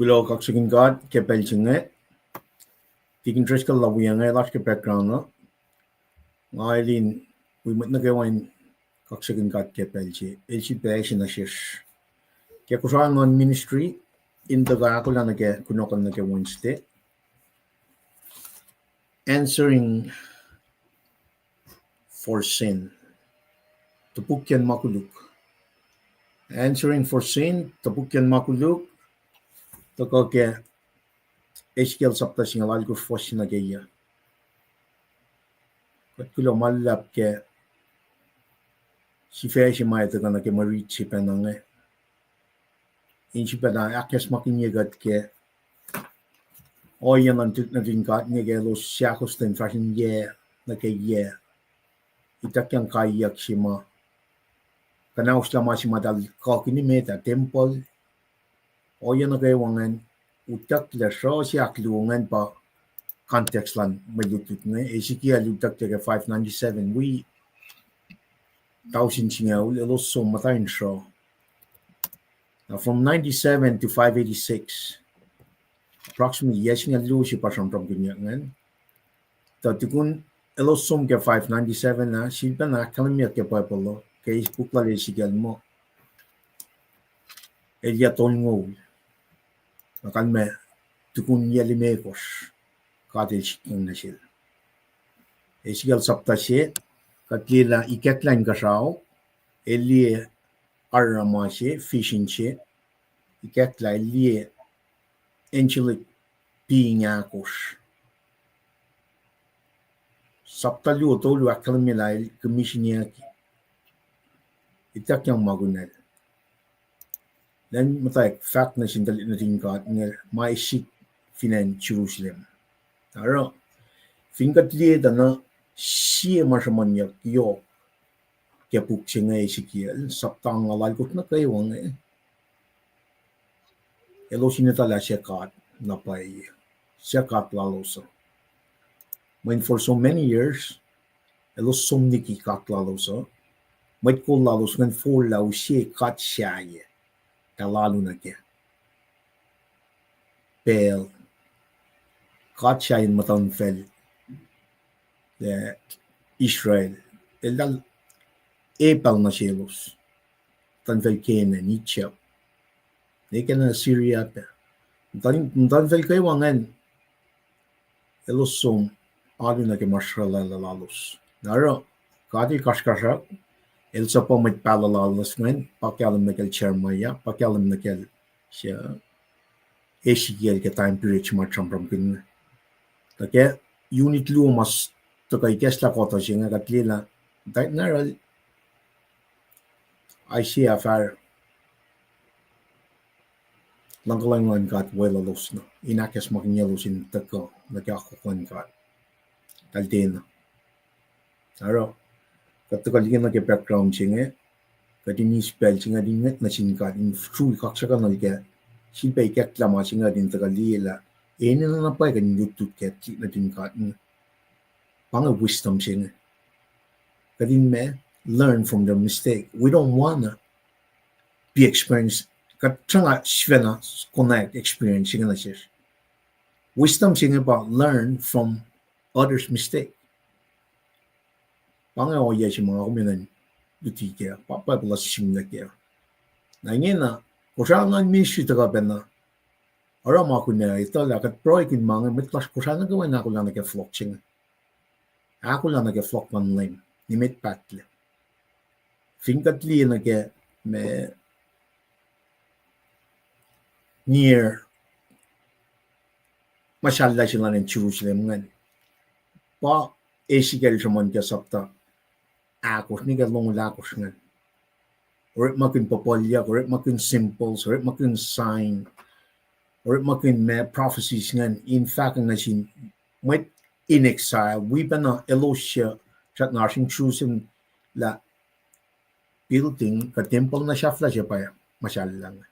Kulo kaksigin god kepelchinge tikin triskal lawiyange last ke background ngailin we mut nagawain kaksigin god kepelchi elchi passion ashish ke kusan on ministry in the gakula nage kunokan nage Wednesday answering for sin Topukyen Ma Koluk answering for sin Topukyen Ma Koluk to ke Ezekiel sapta singalal ko fos na gaya. Kat kulo malap ke si fe si mai to kana ke marit si penange. In si pena akes makinye gat ke oyan an tut na vingat nye ke los siakos ten fashion ye na ke ye. Itak yang kayak si ma. Kana usla ma si madal kakini meta temple. Oyan na kay wangan utak la so siak luongan pa context lan malutut nga Ezekiel utak tega 597 we thousand singa ulos so matain so from 97 to 586 approximately yes nga lusi pa from ganyan tatikun elos som ke 597 na silpa na kalamya ke papalo kay bukla Ezekiel mo elia tongo nakalme tukun yelimekos cottage in the shell. Ezekiel sapta she katlila iketlan kasao elie arama she fishing she iketla elie enchilik pinyakos sapta lu tolu akalmila commissioniaki itak yang magunel then matay fact na sindalit na tingkat ng maisik finan Jerusalem aro fingat liye dana siya masamanyak yo kaya puksi nga Ezekiel saptang alalgot na kayo ang elo sinatala siya kat napay siya kat lalosa when for so many years elo somniki kat lalosa may ko lalos ngan for law siya kat siya kalalo na kaya pel kat siya in mataon fel Israel el dal epal na sielos tanvel kene Nietzsche neken na Syria pe tanvel kay wangan elos som adi na ke mashrala lalos naro kadi kaskasa el sapo met palalalos men pakalam na kel chermaya pakalam na kel siya Ezekiel ke time period macham from kin take unit lu mas to kay kesla kota siya nga katlila dahil naral I see afar langkalangan kat wala los na inakes makinyelos in tako nagkakukuan kat kaldena aro katakalingin na ke background siya nga kadini spell siya nga din na singkat in true kaksaka na liga sipay keklama siya nga din takalila na napay kanin yutut ket na din kat pang wisdom siya nga kadin me learn from their mistake we don't wanna be experienced katsanga svena connect experience siya nga siya wisdom siya nga pa learn from others mistake pang oya siya mga kuminan duti kaya papapala simna kaya na ngayon na kusangan ministry taga na ora mga kunya ito lakat pro ikin mga mitlas kusangan gawa na ako lang nag-flock siya ako lang nag-flock man lang ni met patle finkatli nage me near masyalla sila ng Jerusalem ngan pa Ezekiel saman ka sapta akos ni galong lakos ngan or makin papalya or makin symbols or makin sign or makin me prophecies ngan in fact nga sin met in exile we bana Elosia chat narsing Jerusalem la building ka temple na siya flash pa masyalla nga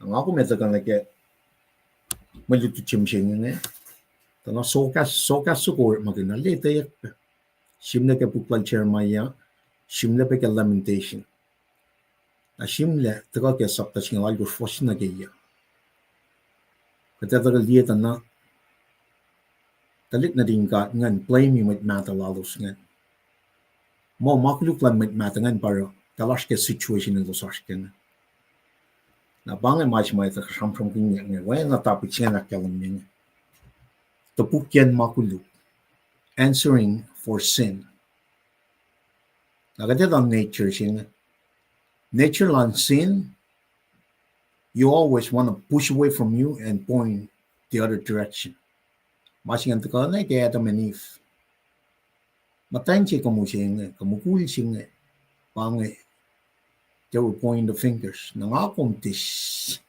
ang ako meta ka nake malutu chimsing nga tano sokas sukur magina lete shimle ke pukla chermaya shimle pe ke lamentation a shimle taga ke sapta singal go fosna geya Katatagal liya na talit na din ka ngan play mi mit mata lalos ngan. Mo makuluklan mit mata ngan para talash ke situation ilo sashken. Na bangay mas may ta kasam kinya ngan wala na topic siya na kalam niya. Topukyen Ma Koluk, answering for sin. Nagadat ang nature siya. Nature lang sin, you always want to push away from you and point the other direction. Masing ang taka na kaya Adam and Eve. Matayin siya kamu siya, kamukul siya, pangay. They were pointing the fingers. Nangakom tis.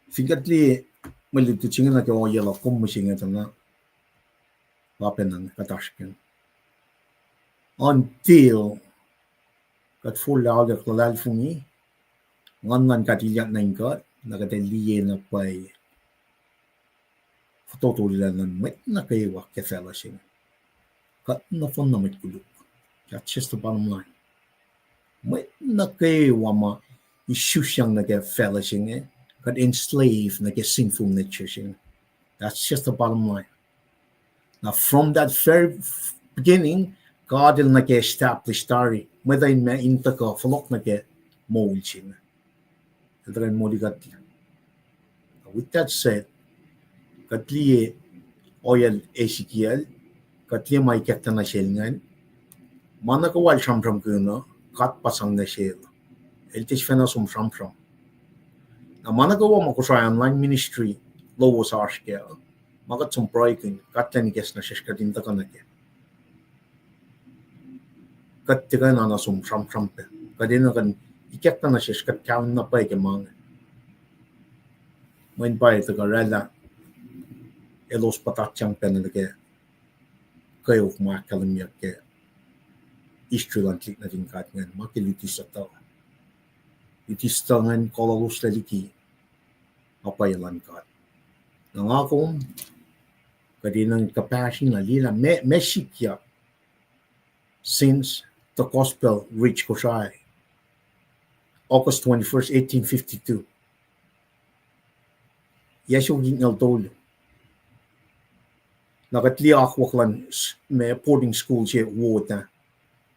Figatli, malito siya na kaya oyala kum siya nga na wapen ng katashkin. Until kat full out kalal fungi, ngan katiyak na ingat, nakataliye na pa'y fototulilan ng met na kayo wakefela siya. Kat na fun na met kuluk. That's just the bottom line. Met na kayo wama issue siyang nagefela siya. Kat enslaved na sinful nature siya. That's just the bottom line. Now from that very beginning, God will nag-establish tari. Whether in inta ka, falok nag-moul siya. With that said, katliye oyal Ezekiel, katliye may kekta na siya ngan, manakawal siyam-siyam kuna, kat pasang na siya. Eltis fena siyam-siyam. Na manakawa makusaya online ministry, lowo sa arshkaya, makat sumproy kun, katlan kes na siya katinta ka na kaya. Katika na na siyam-siyam pe. Kadina kan, ikekta na siya kat kawin na pa mga. Main pa ito karela, elos patatyang penalike, kayo kumakalamyak ke, istrulantik na rin katngan, makilitis at tao. Itis tangan kolalos laliki, apayalan kat. Nangakong, kadinang kapasing na lila, mesikya, since the gospel reached Koshai, August 21st, 1852. Yesyo gingal tolo. Nakatli akwaklan may boarding school siya ward na.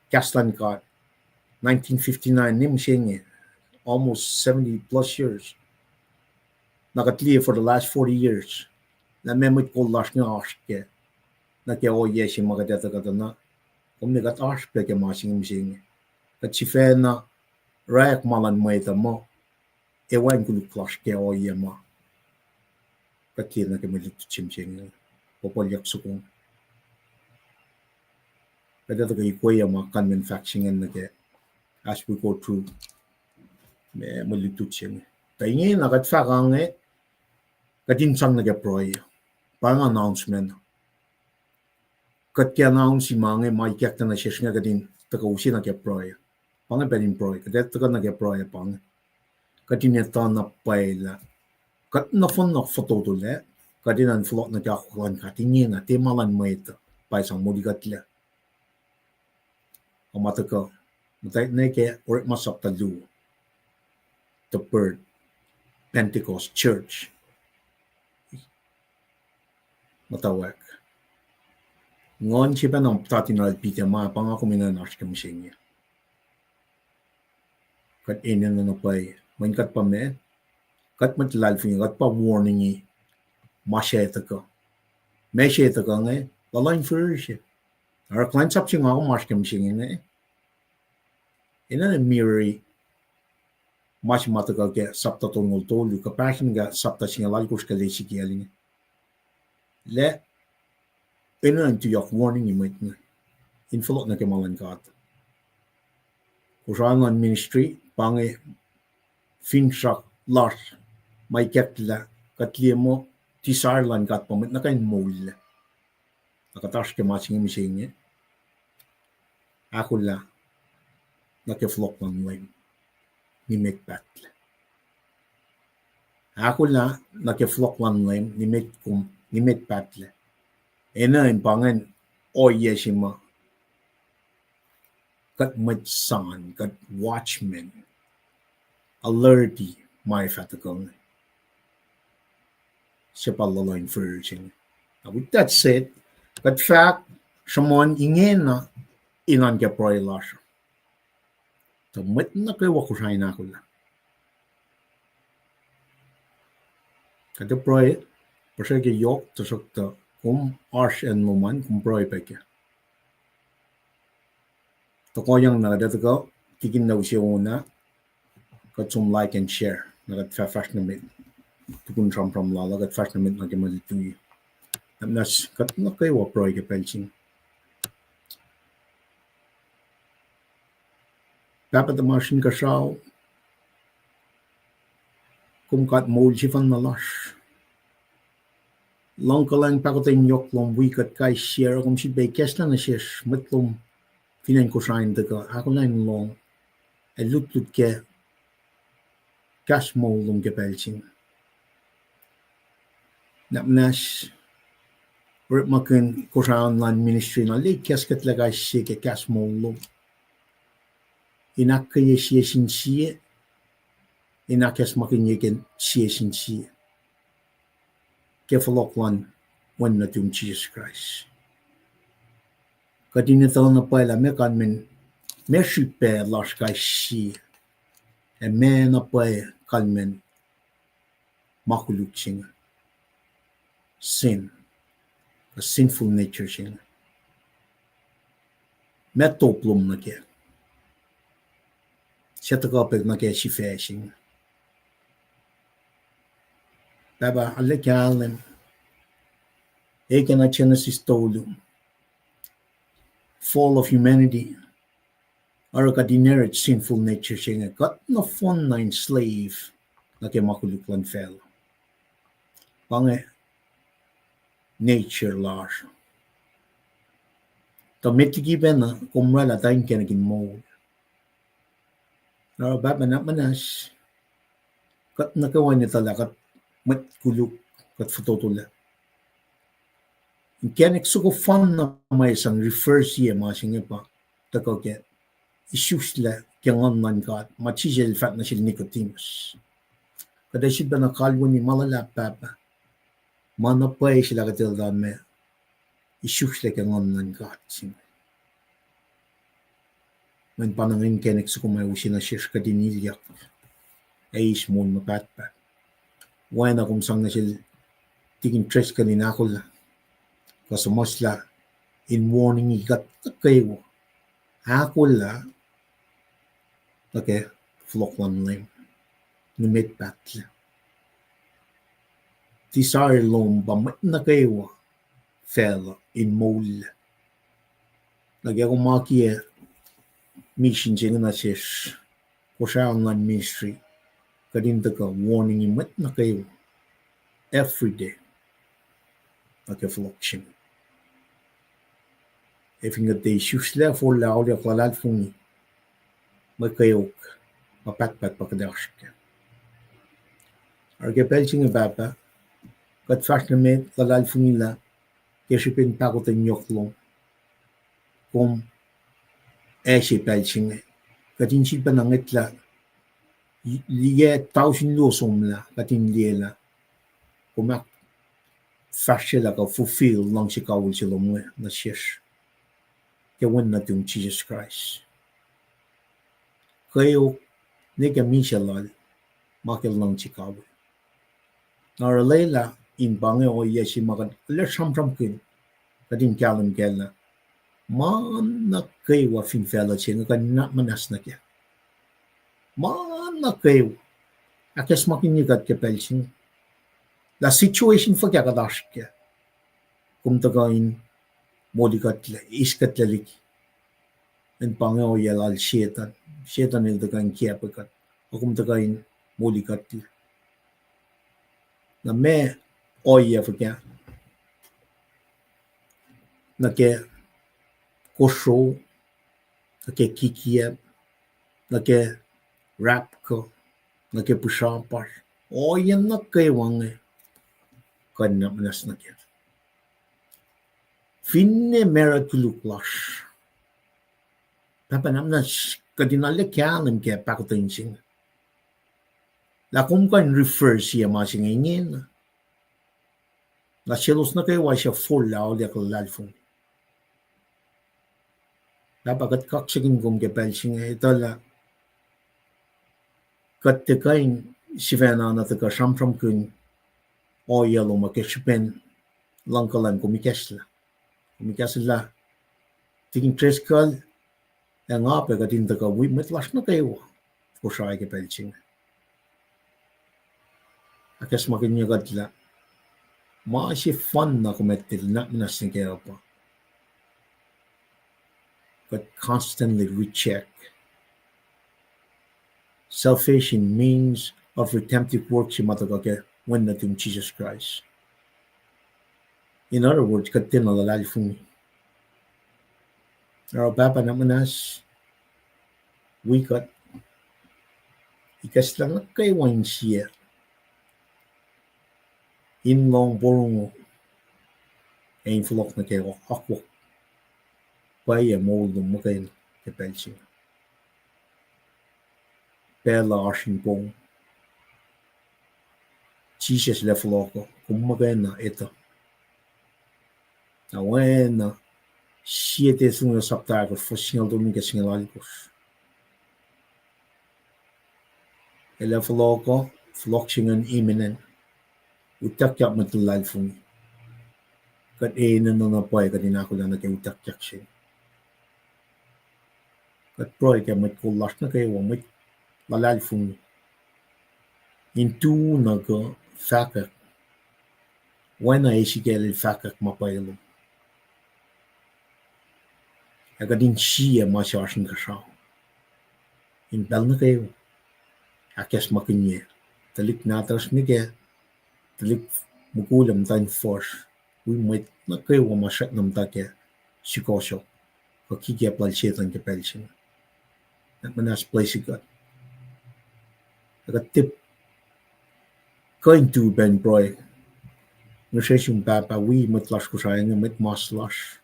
Kaslan ka. 1959 nim siya niya. Almost 70 plus years. Nakatli for the last 40 years. Na memot ko lash nga aske. Na kaya o yesi magadeta kata na. Kung nagat aske kaya masing siya niya. Kat si fe na rayak malan mo ito mo. Ewan kuluk lash kaya o yema. Kati na kamalit chimching popolyak sukong. Kada to kay kuya makan manufacturing na ke as we go through me malit ching. Taingi na kat fakang kadin sang na ke proy. Parang announcement. Kat kaya announce si mange may kyak na siya nga kadin takausi na ke proy. Pang pedin proy. Kada to na ke proy pang. Kadin ito na paila. Kat na fun na photo to le, kadinan flot na kakulan katingin na timalan mo ito, pa isang muligat le. O mataka, matay na ke or masap talu, the bird, Pentecost Church. Matawag. Ngon siya pa ng tatinal pita mga pangako minanash kami siya niya. Kat ina na napay, main kat pa me, kat matilal finger, kat pa warning niya, masyeta ka. Masyeta ka nga, lalain for siya. Ara client sap siya nga ako, mash kam siya nga. Ina na mirror, mash mata ka kaya sapta tongol tolu, kapasyon nga sapta siya nga lalkos ka lesi kaya nga. Le, ina na ito warning niya mait nga. Infalot na kamalan ka ata. Kusangan ministry, pange, finsak, lars, may ketla, katliya mo, tisarlan kat pamit na kayo Moul. Nakatash ka masing mising niya. Ako la, nakiflok ng lime, ni Mwet. Ako la, nakiflok ng lime, ni Mwet. Ena yung pangan, o yesima, kat matsan, kat watchmen, alerty, may fatakong. siya pala virgin. Now, with that said, that fact, someone ingin na inan kaya proy lash. So, Mwet na kayo wakusay na ako lang. Kada proy, pasal kaya yok, tasok ta, kung arsh and luman, kung proy pa kaya. Tokoyang nagdata ko, kikin daw siya una, kat some like and share, nagat fa-fash na mit. Tukun from lala, kat fash na mit na kaya malituyi. Nas, kat na kayo wa proy kaya pelching. Dapat ang masin ka siya, kung kat Moul si fan malash. Long ka lang pakotin yok lom wikat kay share, kung si bay kesla na siya, matlom, finan ko siya yung daga, ako lang long, ay lut ke, kas Moul lom ke pelching. Napnas, or makin ko siya online ministry na, li keskat lagay siya ke kas Moul lom. Inak kaya siya sin siya, inakas makin yakin siya sin siya. Kefalokwan, wan na tung Jesus Christ. Kadinitaw na pala, me kan men, me shipe lash kay siya. E me na pala kan men, makuluk siya. Sin. A sinful nature siya. Me toplom na kaya. Siya takapag na kaya si fashion. Baba, alakalan. Eka na Genesis tolu. Fall of humanity. Ara ka dineret sinful nature siya nga. Kat na fun na slave na kaya makuluklan fell. Pange, nature lash. Tamitigi ba na kumrala tayong kinagin Moul. Nara baba na manas, kat nakawan niya tala, kat mat kuluk, kat fatotula. Kaya ko fun na may isang refers siya mga siya pa, tako kaya, isus la, kaya ngan kat, machisel fat na sila Nicodemus. Kada siya ba nakalwa ni malalap papa, manapay sila katilda me, isus la kaya ngan kat siya. Men panangin kenek sa kumayusin na siya kadinilyak. Ay small mapatpat. Wala na kung saan na siya tiging tres kanina ako la. Kasamasla in warning ikat kayo. Ako la. Okay, flok lang lang. Numit pat la. Tisar lom ba na kayo. Fell in Moul. Lagi ako makiya. Mission siya na siya ko siya online ministry kadinta ka warning yung mat na kayo everyday nakaflok siya if nga tayo susla for lao liya kalal fungi magkayok mapatpat pakadash ka argapel siya nga baba kat fast na may kalal fungi la kaya siya pinpakotan yoklong kung si pelching katin si panangit la liye tausin losom la katin liye la kumak fasya la ka fulfill lang si kawul sila mo na siyas kawan na yung Jesus Christ kayo nega misya lal makil lang si kawul naralay la in bange o iya si makan alas sam-sam kin katin kalam kela mana kayo fin fella siya nga na manas na kaya. Mana kayo. Akas makinigat ka pelching. La situation fa kaya kadash kaya. Kung tagain modikat la, iskat lalik. And pangyo yalal shetan. Shetan il tagain kaya pakat. O kung tagain modikat la. Na me oya fa kaya. Na kaya kosho, nake kikiep, nake rapko, nake pushampar. O yan na kayo ang kanya manas na kaya. Finne merat kuluklash. Papanam na kadinala kaya ng kaya pakutin siya. La kung kan refer siya masingingin. Na silos na kayo siya full lao liak lalfung. Dapat kaksigin kong kepelsin ito la kat tekain sivena na teka samsam kun oyalo makespen langkalan kumikesla. Kumikesla tingin treskal ang ape katin teka wimit las na kayo. Kusay kepelsin. Akes makinya katla. Maasi fun na kumetil na minasin kayo pa. But constantly recheck. Salvation means of redemptive work si matagake when natin Jesus Christ. In other words, katin na lalali fung. Pero papa na manas, wikat, ikas lang na kay wine siya. In long borong ein flok na kayo ako. Paya Moul ng makain kapelsin. Pela asin pong. Jesus le floko. Kumagain na ito. Na wena. Siete sunga saptagos for singal dominga singalalipos. Ele floko. Flok singan iminen. Utakyak matulal fung. Kat na napoy kadina ko lang nag-utakyak siya. Kat proy kaya may kulas na kayo. May lalal fung. Into nag-fakak. Wena Ezekiel fakak mapaylo. Agadin siya masyasing kasaw. In bel na kayo. Akes makinye. Talik natras ni kaya. Talik mukulam tayo force. Uy may na kayo masyat nam ta kaya. Sikosyo. Kakikya palsyetan kaya pelsin. At manas plasikat. Agat tip. Kain tu ben broy. Nusesyung papa, matlas ko sayang maslas.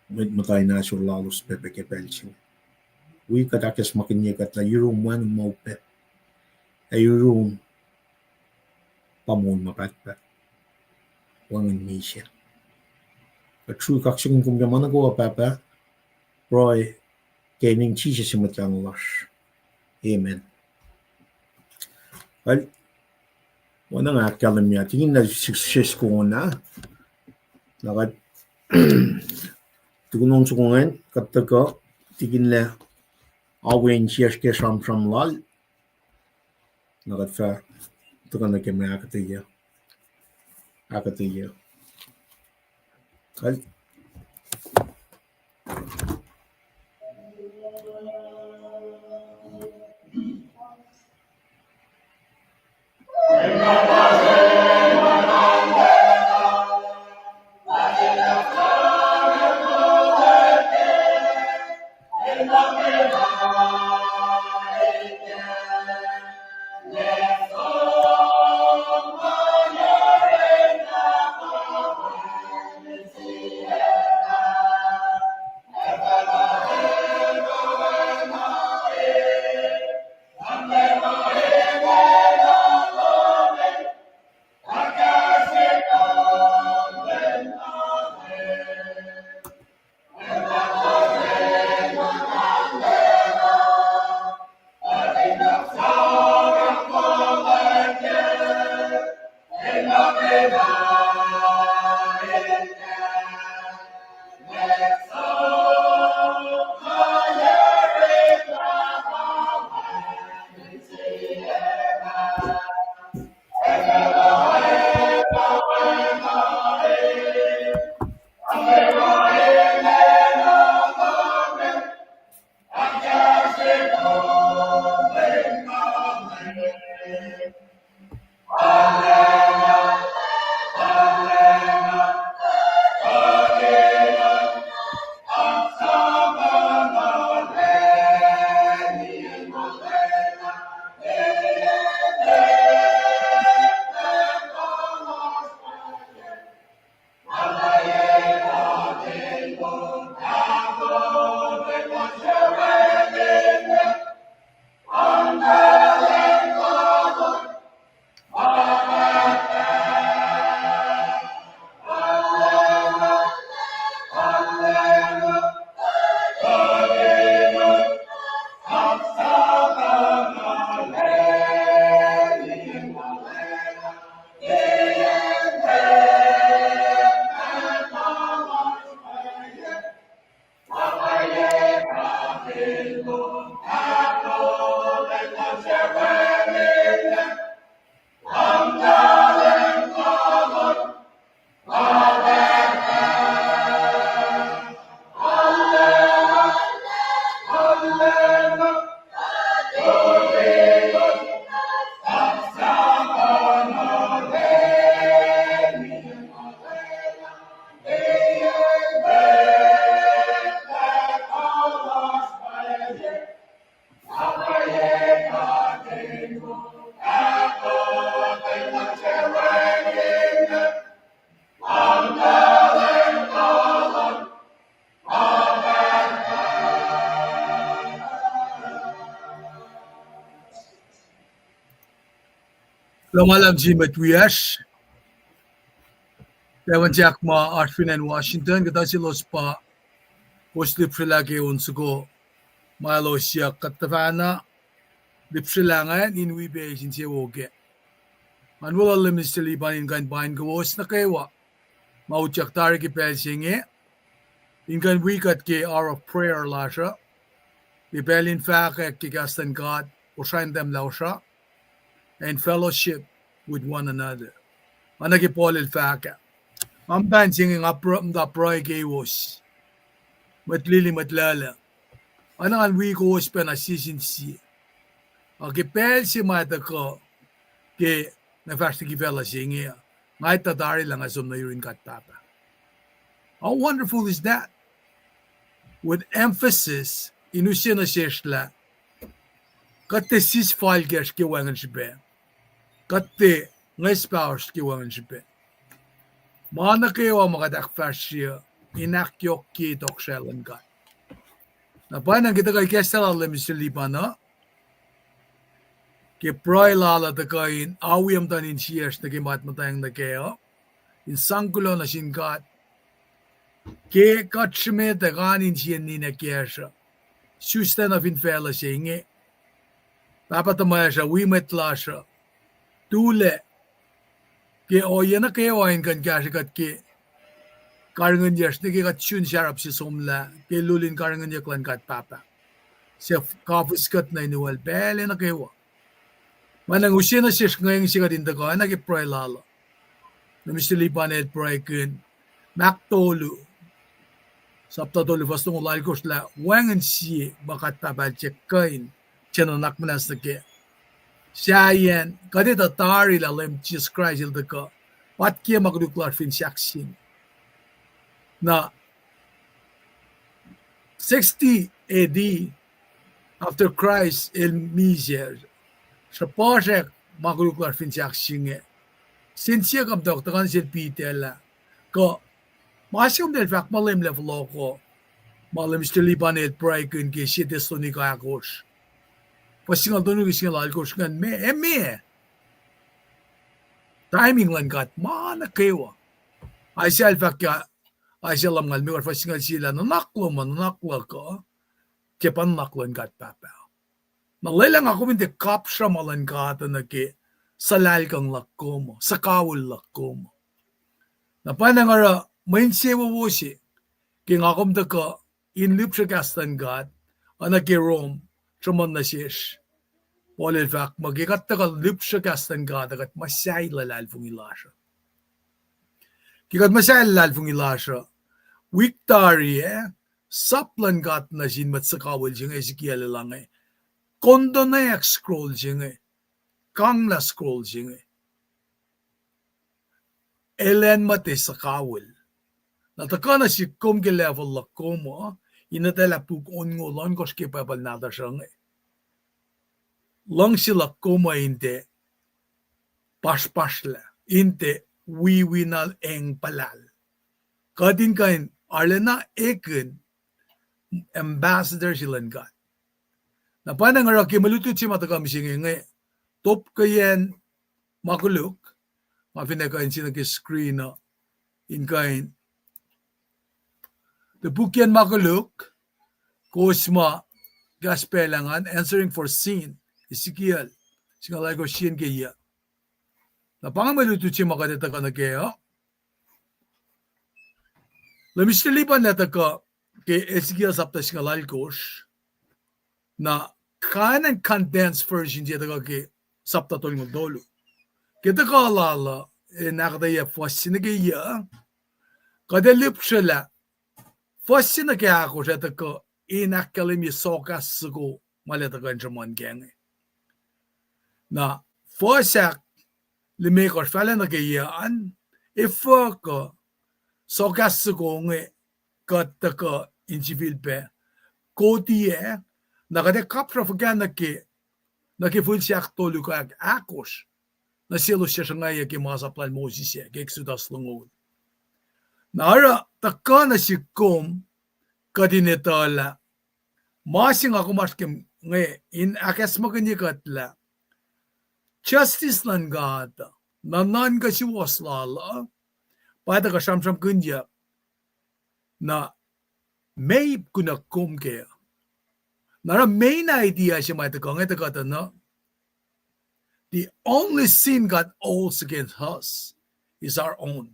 Matay na sur lalos pepe ke pelsin. Katakes makinye kat la yurum wan maupe. Yurum pamun mapatpat. Wangin misya. True kaksing kung gamana ko papa. Roy, kaining Jesus si matlang las. Amen. Well, wana nga kalam niya. Tingin na success ko na. Nakat tugunong sukungan. Kataka tingin na awen siyas ke sam lal. Nakat fa tukan na keme akatiya. Well, Longalam Jimet Wiash, Dewan Jack Ma Arfin and Washington, Gadasilos Pa, Posliprilage Unsugo, Malosia Katavana, Lipsilangan, in we base in Sewoge. Manuel Limistili Banin Gan Bain Gawos Nakewa, Mauchak Tariki Pelsinge, in Gan Wikat Ke hour of prayer Lasha, the Berlin Faka Kigastan God, Oshan them Lausha, and fellowship with one another. Managi Paul Faka. I'm dancing up the Proy Gawos. Matlili Matlala. Anang we go spend a season see. Okay, Pelsi Matako, Ke Nafasti Vela singing. Maita Dari lang as on the Urin Katapa. How wonderful is that? With emphasis, Inusina Sheshla, got the ceasefire Gerski Wanganship, got the nice powers Kiwanganship. Manakeo Magadak Fashia, Inakyo Ki Dokshell and God. Na paano kita kay Kestel alam Mr. Lipana? Ke proy lala ta kain awiyam tanin siyas na kimat matayang na kaya in sangkulo na sinkat ke katshme ta kanin siyan ni na kiyasya susta na finfela siya inge papatamaya siya wimetla siya tule ke o yan na kaya wain kan kiyasya kat ke karangan yas na ke katsyun siyarap si somla ke lulin karangan yaklan kat papa siya kafuskat na inuwal pele na kaya Manang usina siya ngayong siya din tako, nag-pray lalo. Namisilipan at pray kun, maktolu. Sabta tolu fastong ulay ko sila, wangan siya bakat pabalchek kain, tinanak manas na kaya. Siya yan, kadita tari lalim Jesus Christ il tako, pat kaya magduklar fin siyaksin. Na 60 AD, after Christ il misa, sa project makuluklar fin siya singe. Sinsiya kam doktakan si Peter la. Ko masyong del fak malim level ko. Malim stilipan el pray kun ki si testoni ka akos. Pasingal tunu ki singal alkos kan me. Timing lan kat mana kewa. Ay siya fak ka ay siya lam ngal me or pasingal sila nanaklo ko. Kepan naklan kat papa. Nalilang ako hindi kapsya malangkata na ki salal kang lakko mo, sakawul lakko mo. Napanangara, main sewa wo si, king akom da ka, inlip siya kastan gat, anak ki Rome, trumon na siyesh. Polil fak, magikat da ka lip siya kastan gat, agat masyay lalal fung ilasya. Kikat masyay lalal fung ilasya, wiktari saplan gat na sin mat sakawul siyang Ezekiel lang Kondo na yak scroll jinge, kang la scroll jinge. Elen mate sa kawil. Nataka na si kum ke level la kumo, inatela puk ongo lang kos ke papal nada siyang lang sila kumo inte paspasla, inte wiwinal eng palal. Kadin kain arlena eken ambassador silang kat. Na paano nga raki malutut si matakam singi nga Topukyen Ma Koluk, mafinakain siya nag-screen na in kain Topukyen Ma Koluk, Kosma Gaspelangan, answering for sin, Ezekiel, singalay ko siyan kaya. Na pang malutut si makatata na kaya, lamistilipan na taka kay Ezekiel sapta singalay ko na kanan condensed version siya taga ki sapta tol ng dolo. Kita kalala, nakataya fasin na kaya, kadalip siya la, fasin na kaya ako siya taga inakalim yung sokas ko malatagan siya man kaya. Na fasak, limikos pala na kayaan, ifa ka, sokas ko nga kataka inchivil pe, kotiye, nakade kapra fagan na full siya tolu ka akos na silo siya ngaya ki masaplan Moses siya ki Exodus langol. Nara taka na si kom kadinetala masing ako maskim ngay in akas maganyikatla justice lan God nanan ka si waslala pada ka samsam kunja na may kunakum kaya nara main idea siya may takong ito kata na the only sin God owes against us is our own.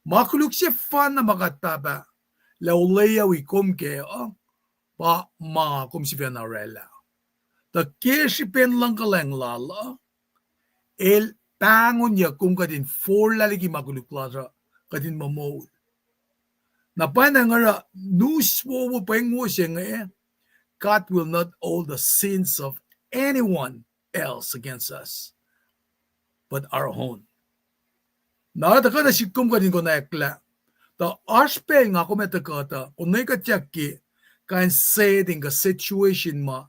Makuluk siya fan na makataba lauleya wikum kaya pa mga kum si orala. The keshipen lang kalang lala el pangon niya kum kadin for lalagi makuluk plaza kadin Moul. Na pa na nga nuswo mo pengwo siya nga God will not owe the sins of anyone else against us, but our own. Nakataka na sikum ka din ko na ekla. The aspect nga ko metakata, kung na ikatiyaki, kain setting ka situation ma,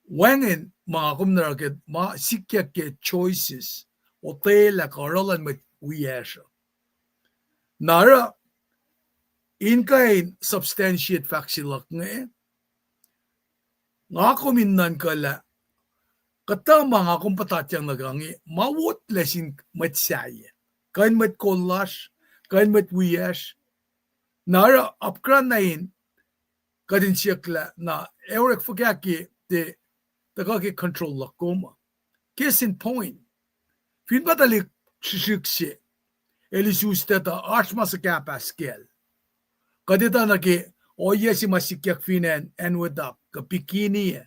wangin mga kumnarakit, ma sikyaki choices, o tela ka oralan met wiyasya. Nara, in kain substantiate fact silak nga ko minnan kala, katama nga kung patatyang nagangi, mawot lesin matsaya. Kain mat kollash, kain mat wiyash. Nara apkran na in, kadin siyakla na eurek fagaki de tagaki control lakoma. Case in point, fin batalik shishikshi, elisus teta ashma sa kapaskel. Kadita naki, oye si masikyak finan enwadak, kapikini,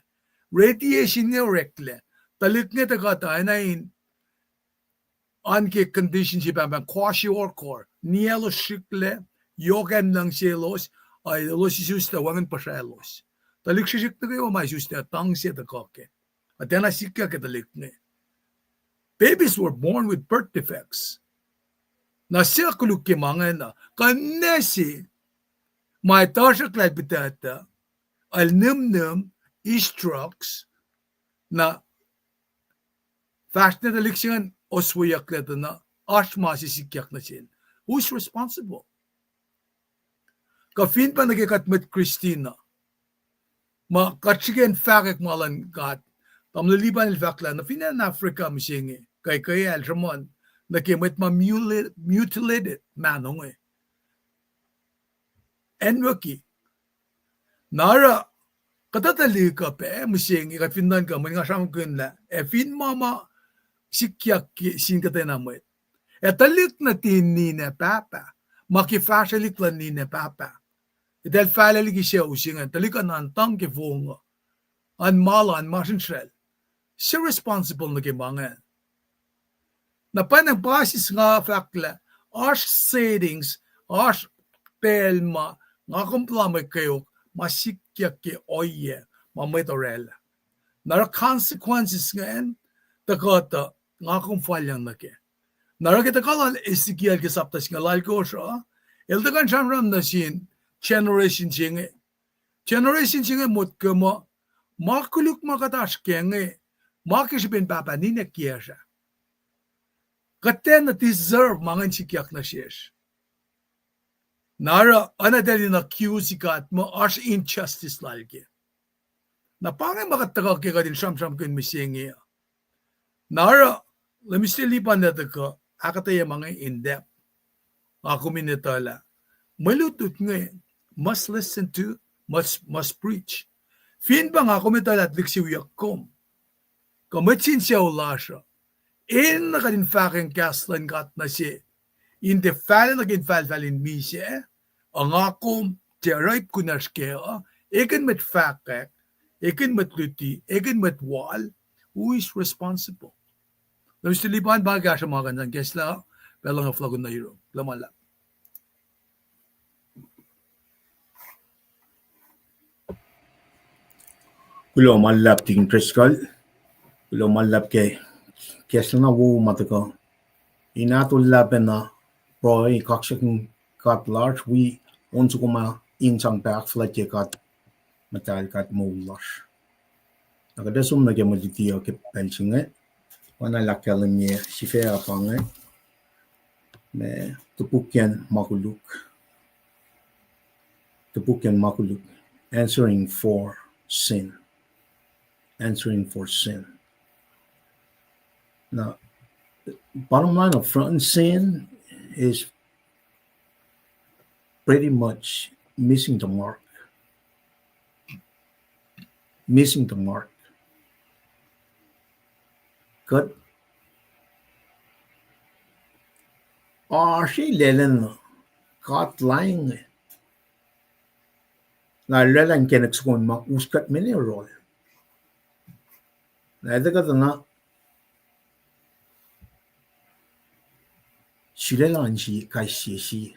radiation nga rekle, talik nga tagata anayin, anke condition si pamang kwashi or core, nielo shikle, yogan lang sielos, ay los isusta wangan pasalos. Talik shik na kayo may isusta tang siya da kake. At yan sikya ka talik nga. Babies were born with birth defects. Na siya kulukimanga na, kanesi, may tasyak lai pitata, al nim istrux, na fast na talik siya oswayak na na, ashma si sikyak na siya. Who's responsible? Kafin pa nagkakatmet Christina, makatsigen fakek malan kat, tamliliban il fakla, na finan Africa misingi, kay alramon, nakimet mutilated manong Enwaki, nara, katatali ka pe, misingi, kat finan ka, mga siyang kunla, fin mama, sikyak sin katay namit. Talik na tini na papa, makifasalik lang ni na papa. Dahil falalik siya usingan, talikan na ang tangke funga, ang malan, masinsyal. Siya responsible na kimangan. Na panang basis nga fakla, as settings, as pelma, nga kumplamay kayo, masikyak ki oye, mamay orala. Nara consequences nga yan, takota, nga kumpalyang na ki. Nara kita kalan Ezekiel kisaptas nga lalko siya, ildakan siyang ram na sin, generation singe mot kama makuluk makatash kenge makishipin papa nina kiasha katen na deserve mangan sikyak na shesh nara anadali na kiusikat mo ash injustice lalge na pangay makataka kaya din sham kun misingi nara lamistilipan na taka akataya mga in-depth ako minitala malutut nga must listen to, must preach. Fin ba nga kumital at liksiwiyak kom. Kamatsin siya ulasya. In nakadin faking kaslan kat na siya. In the fall nagin falin misa. Ang akom, tiyarait kunas kaya. Ikan met fakek. Ikan met luti. Ikan met wal. Who is responsible? Namistilipan ba kaya siya mga gandang kesla. Pelang nga flagon na hero. Lamala. Kulo malap ting preskal. Kulo malap ke kesna wo mataka. Inato laben na roy kakshak kat large we onsu kuma insang back flat ke kat matal kat Moulash. Nakadasum na ke malitiyo ke pensinge. Wana lakalimye sifea pange. Me Topukyen Ma Koluk. Topukyen Ma Koluk. Answering for sin. Now, bottom line of front sin is pretty much missing the mark. Missing the mark. Kat she lelen kat lying. Na lelen kenek skon ma uskat mini rol. Na eda kat na shilelan shi kai shi.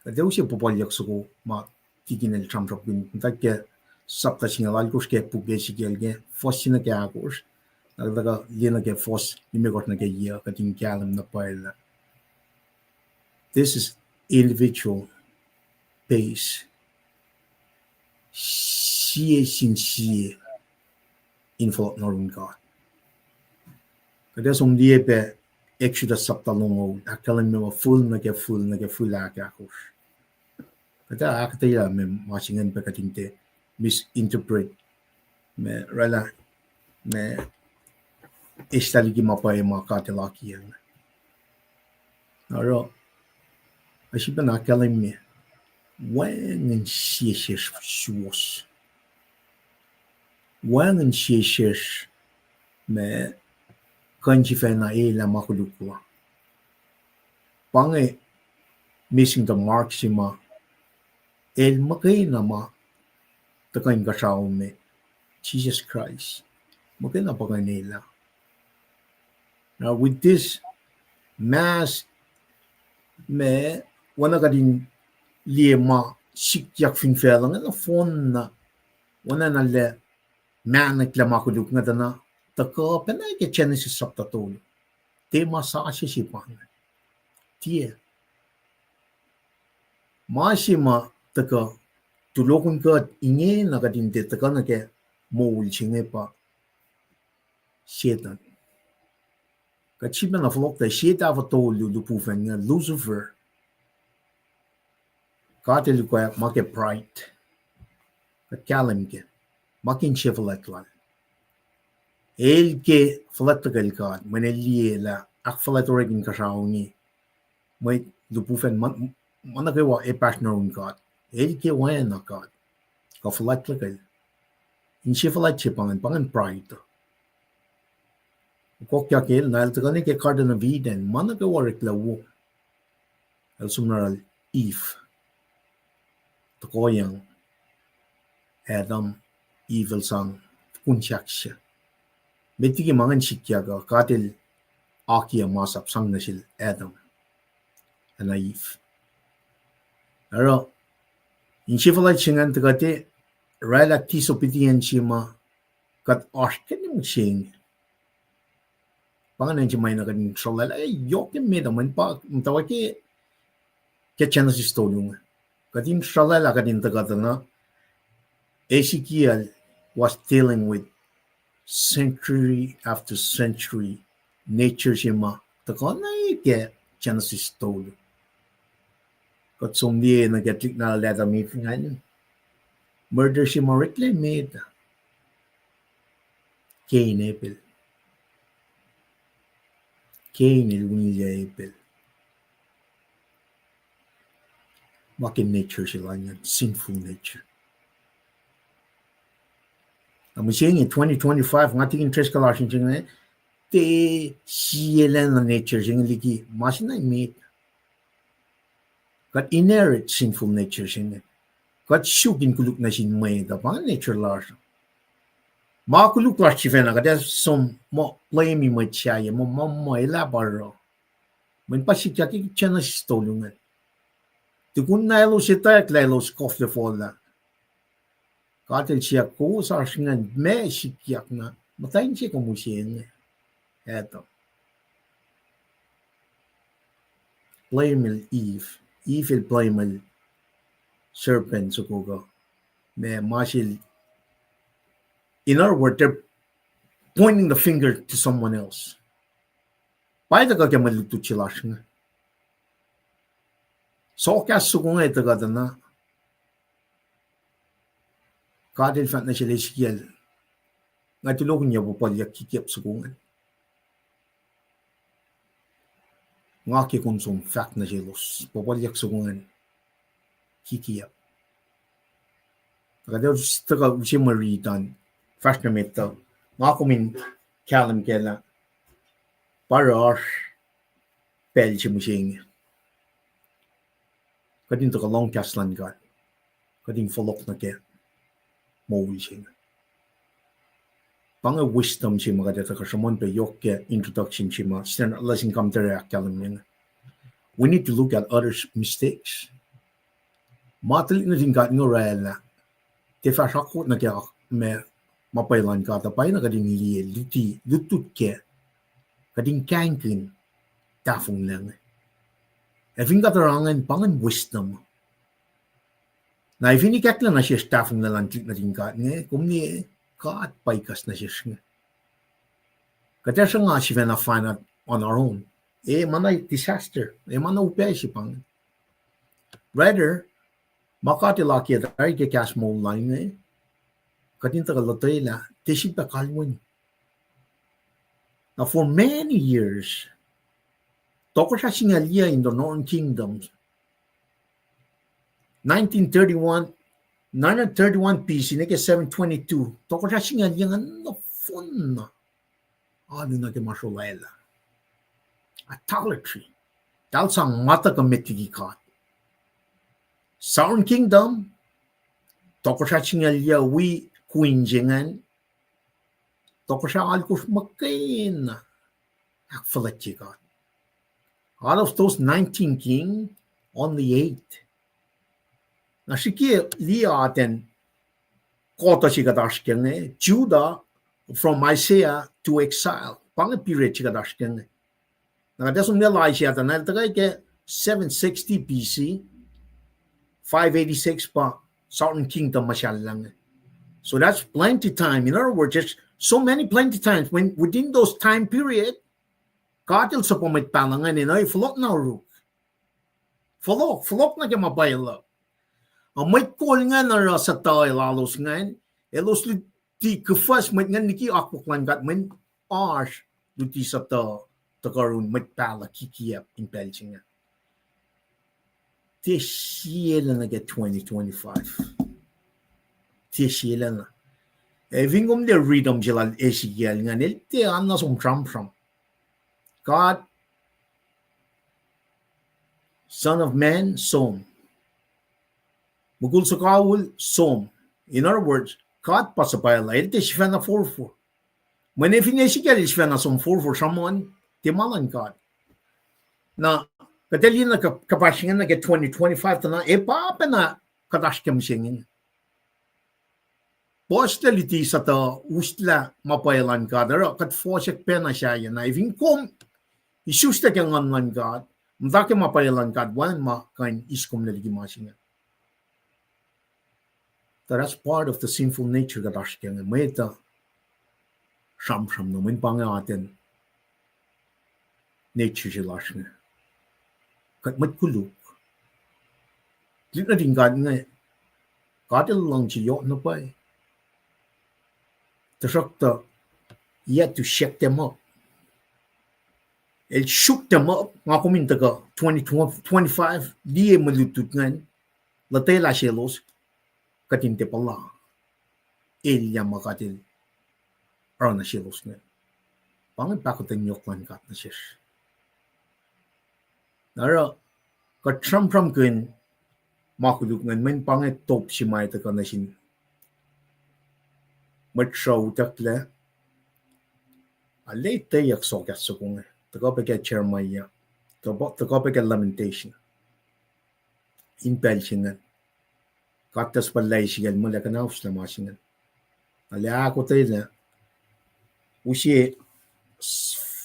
Kat usi popolyak suko ma tikinel tramtrap bin. Takke sapta singalal kus ke puke sikelge fossina ke akurs. Nagdaga lena ke foss imegort na ke ya kating kalam na paila. This is individual base. Siye sin siye info norun God. Kada som die pe Exodus sapta longo akalan me full na ke full akakos. Kada akataya me masingan pe katinte misinterpret me rala me estaligi mapae makatelaki yan. Naro asipa na akalan me when siye shuos. When siye me kanji fena la makulukwa. Pange missing the mark sima el makina ma takain kasao me Jesus Christ. Makina paganela. Now with this mass me wana kadin liema sikyak fin felang na phone na wana na le manak la makuluk nga dana taka penay ke Genesis sapta tolo. Tema sa asisipan. Tie. Masima taka tulokun ka inge nakadinte taka na ke Moul chinge pa Satan. Kachiba na flok ta Satan va tolo lupufen nga Lucifer. Katel ko make pride. Katkalam ke. Makin chevalet lan. El ke falattagal God, maneliye la akfalatoragin kashauni, may lupufen managawa e partneron God. El ke wayan na God, ka falattagal. Inshi falatchipangan, pangan pride. Kokya ke, naltagani ke kardan of Eden, managawa reklawo. El sumnaral Eve. Takoyang Adam, evil sang, kunchaksha. Metigi mangan shikyaga katil akia masap sang nasil Adam and Eve. Aro inshifalay chingan tagate rala tisobediyan shima kat ashkenim shing. Panganan chimay na kanin shalala yoke meda man pa mtawake kachana si stolung. Katin shalala kanin tagata na Ezekiel was dealing with century after century, nature shima takona ke Genesis tolo. Kat somdi na gatik na leta meeting ngayon. Murder shima reclaim made. Cain Abel. Cain ilunilya Abel. Makin nature sila yan, sinful nature. I'm saying in 2025, ngating interest ka lasin siya te siyelan na nature siya ligi mas na meet. Kat inherit sinful nature siya. Kat shugin kuluk na siya may da pa nature lasin. Makuluk lasin siya na kada som mo play me may chaya mo mamay labaro. May pasikya ki siya na siya stolungan. Tukun na ilo siya tayo ilo skof le fola. Katil siya ko sa asingan me sikyak na matayin siya kamusiyan. Eto. Blame Eve. Eve blame serpent so kugo. Me masil. In other words, they're pointing the finger to someone else. Paida ka kaya maluto chilash nga. So kaya suko nga ito gada na Kadil fat na siya Ezekiel. Nga tulog niya po palyak kikip sukungan. ngaki konsum fat na jelos popolyak sugungan kikiya kada staka uche maritan fashna metta ngakumin kalam kela parar pelche mushing kadin to long kaslan gat kadin folok na ke Moul shing panga wisdom chima kada ta kashamon pe yokke introduction chima stand lesson come there kalam. We need to look at others' mistakes. Matil na din gat ngorel na te fa shakot na kya me mapailan ka ta pai na kadin liye liti lutut ke kadin kankin tafung lang. Evin gat rangan pangan wisdom. Na evin ikatla na siya tafung na lantik na din gat nge kumni kat paikas na siya. Kata siya nga siya na find out on our own. Mana disaster. Mana upay siya pang. Rather, makati laki at ay kakas mo online katin tagalatoy la tisip pa kalwin. Now for many years, toko siya singalya in the Northern Kingdoms. 931 PC, nake 722. Toko siya singalya nga na fun na. Ano na ke masolela. Idolatry. Dahil sa mata kamitigikat. Southern Kingdom, toko siya singalya we queen jengan, toko siya alkos makain akfalachikat. Out of those 19 king, only 8. Na sikia liya aten kota sigadashkene, Judah from Isaiah to exile. Pangapirit sigadashkene. Nakadasong nila siya na tagay ke 760 BC, 586 pa Southern Kingdom masyal lang. So that's plenty time. In other words, there's so many plenty times when within those time period, katil sa pumit palangan ay fulok na ru. Fulok na kaya mabayla. Ang may call nga na sa tayo lalos ngayon, elos ti kafas may nga niki akpuklan kat may arsh luti sa ta takarun may pala kikiyap in pelching nga. This year na get 2025. This year na. Vingom de rhythm jilal Ezekiel nga nil te anna som from. God, Son of Man, som. Mugul sa kawul, som. In other words, God pasapayala, ito siya na 4-4. When Ezekiel siya na som 4-4, someone, timalan God. Na, kadali na kapashingan na get 2025 na, paapa na kadashkam singin. Postaliti sa ta usla mapailan ka, dara kat fosek pena siya yan na, even kom, isusta kang anlan God, mdake mapailan God, wan ma kain iskom na ligi masingan. That's part of the sinful nature that ashkang may ta sham no min panga atin nature sila ashkang. Kat mat kuluk. Di na din God nga katil lang siyo na pa eh. Tasakta you have to shake them up. It shook them up nga kuminta ka 2025 di malutut ngan latay la shelos katinte pala ilya makatil arana shelos ngan pangit pakutan yoklan kat na siya nara katram kun makuluk ngan men pangit top si may taka na sin matshaw takla alay tayak sokat sa kung tagapag chairmaya tagapag lamentation impelsingan katas palay sigal mula ka na usla masingan alay ako tayo na usi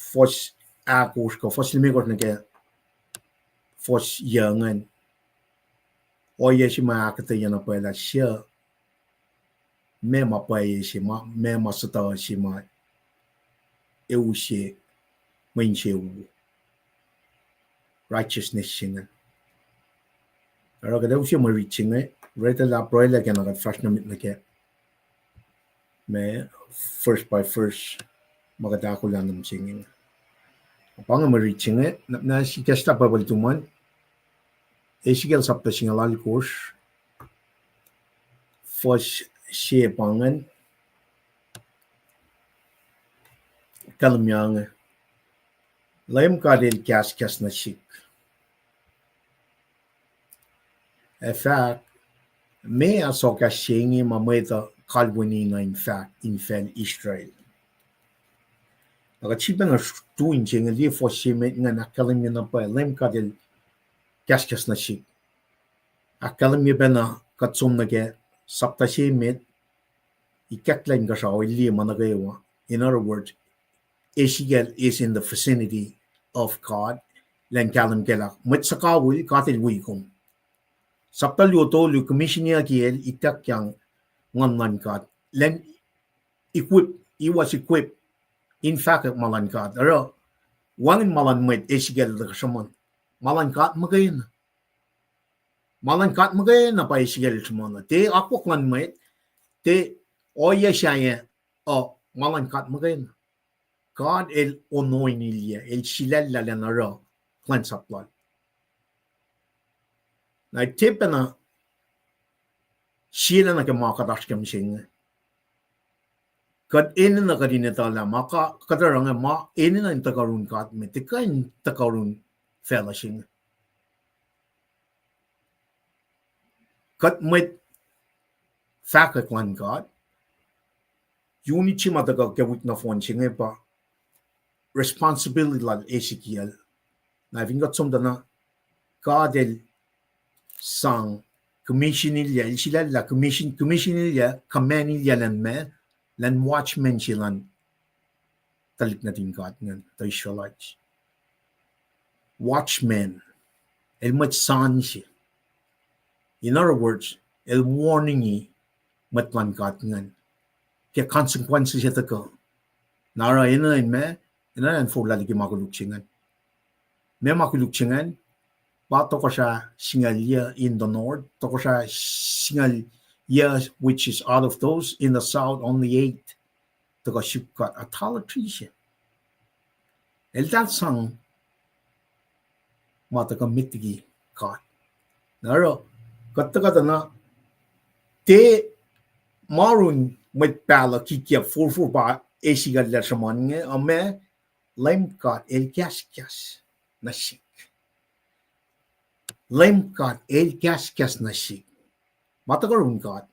fos ako ko fos limikot na kaya fos yangan oya si makakatayo na pala siya may mapay si may masatawa si ma usi main siya righteousness siya pero kada usi ma-reaching right la proila kaya naka-flash na mit na kaya may first by first magadako lang ng singing Pang mariching na si kesta pa baltuman. Ezekiel sabta singalal course. First siya pangan. Kalamyang. Laim kadil kas na sik. In fact, may aso ka siyang mameta kalwini na in fact in fel Israel. Nakachipa na tuin siya nga di for siya nga nakalim na pa laim kadil kas na sik. Akalim niya ba na katsum na ke sabta siya met ikaklan ka siya o ili managayawa. In other words, Ezekiel is in the vicinity of God. Len kalim kelak. Mwet sa kawil katil wikong. Sabta liuto lu commission niya kiel itak yang ngan kat. Len he was equipped. In fact, malan kat. Pero, wangin malan mwet Ezekiel da kasaman. Malan kat magayin. Malan kat magayin na pa Ezekiel kasaman. Te akwak lan mwet. Te oya siya o malan kat magayin. God el onoy nilya. El silal lalan ara. Klan saplan. Na tipa na sila na kamakadash kam singa. Kad ina na kadinita la maka kadaranga ma ina na takarun kat me tikain takarun fella singa. Kad met fakat lan God unichi mataga kawit na fon singa pa responsibility la Ezekiel. Na vingat som dana God el sang commission niya sila la commission niya command niya lan watchman silan talik natin God ngan the Israelites watchman el mat san siya. In other words el warning ni matlan God ngan kaya consequences siya taka nara ina for lagi makuluksingan may makuluksingan Bato ko siya singalya in the north, to ko siya singalya which is out of those in the south only 8. To ko shipkat idolatry siya. El that sang mata ka mitigi kat. Naro kata na te marun met pala kikia furfur ba esigal la saman nge ame lime kat el kias na siya. Lem kat el kas na sik. Matakarun kat.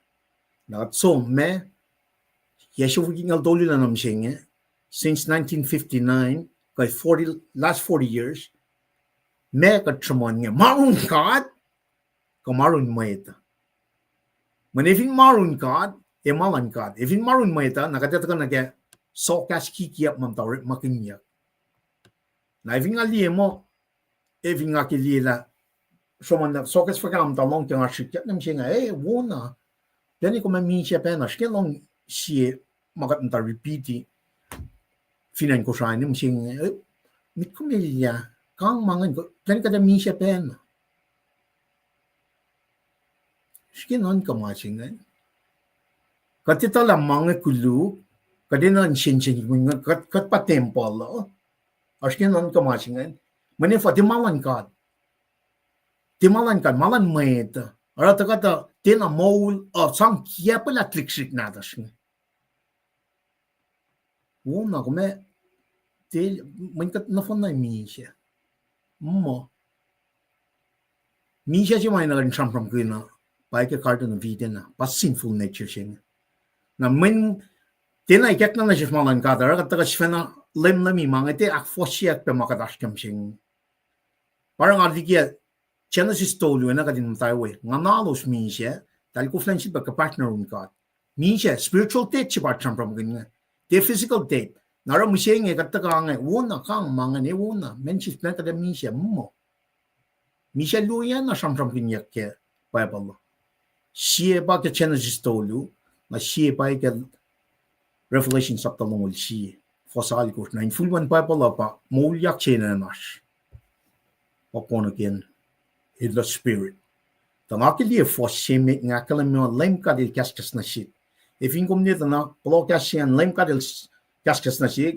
Nagat so me yeshu vigingal doli na nam singe since 1959 kay last 40 years me kat tramon nge marun kat kamarun maita. Manefin marun kat e malan kat. Efin marun maita nakatata ka nage so kas kikiap mamtawrit makinyak. Na efin ali mo efin akilila so man so kas fakam ta long tang ashik nam singa wona deni ko mi siya pena ske long si magat ta repeat finan ko sa nim singa mit ko milya kang mangan ko deni ka mi siya pena ske non ka ma singa katita la mange kulu kadina sin kat pa temple aske non ka ma singa mane fa malan ka Timalan kan malan Mwet. Arata kata tena Moul sang kia pala triksik nadas. Wona ko me te mankat na fon na misha. Mo. Misha si may na rin from kina pa ke karto na vida na pa sinful nature siya. Na men tena ikat na siya malan kata arata ka siya na lem na mi mga te akfosyak pa makadash kam siya. Parang artikia Genesis told you na kadin tayo nga nalos misha dahil ko friendship ka partner un ka misha spiritual date siya part from ganyan the physical date nara mo siya nga kataka nga wona kang mga ne wona menchis na kada misha mo misha luya na from ganyan ke Bible siya ba ka Genesis told you na siya ba ka Revelation chapter long siya fosal ko na in full one Bible pa Moul yak siya na nash upon again in the spirit. Tanakili for shimmy ngakalam lame kadil kaskas na shit. If in come near the blockasian lame kadil kaskas na shit,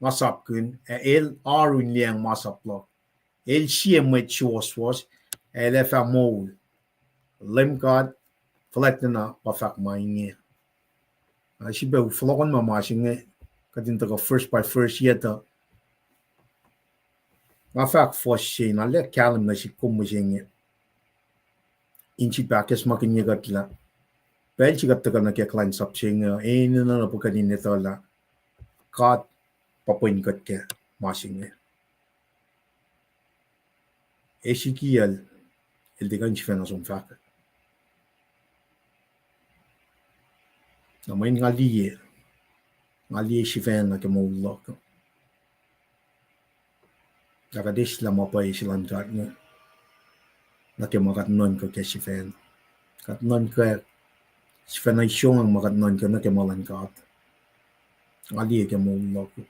masap kun el arun liang masap lo el shiem met chos was el fa Moul lem god flatna pa fak mainge a si be flogon ma masinge kadin to first by first yeta ma fak for she na le kalm na si kum jinge inchi bakes makinye gatla bel chi gatta kana ke klein sap singe na po kadin netola god papoin gat ke masinge Ezekiel el de ganchi fena son fak na main ngalie si fena ke Moul lo Kakadesh la mapay silang kat nga na ke makat non ko ke si fen kat non ko si fen ay siyong ang makat non ko na ke malan kat ali ke Moul lo ko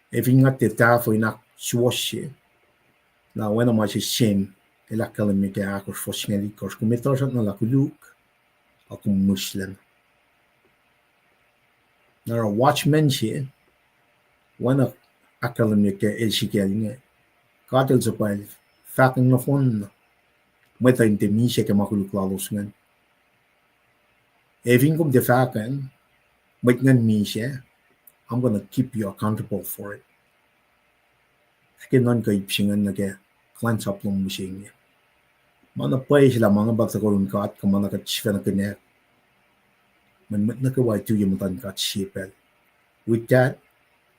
e vingat te ta fo inak suwasye na wena ma si shem ela kalemi ke akos fo sneli kos kumitasat na la kuluk ako muslim na a watchman siya wena akalemi ke Ezekiel nga katel sa pal faking na fon Mwet inte misa ke makuluk lalos ngan evin kum de faken Mwet ngan misa I'm gonna keep you accountable for it Skin non ka ipsingan na ke klan saplong musing mana pay sila mga bata ko rin kat kamana ka chifan na kanya man mat na kawai tu yung matan kat sipel with that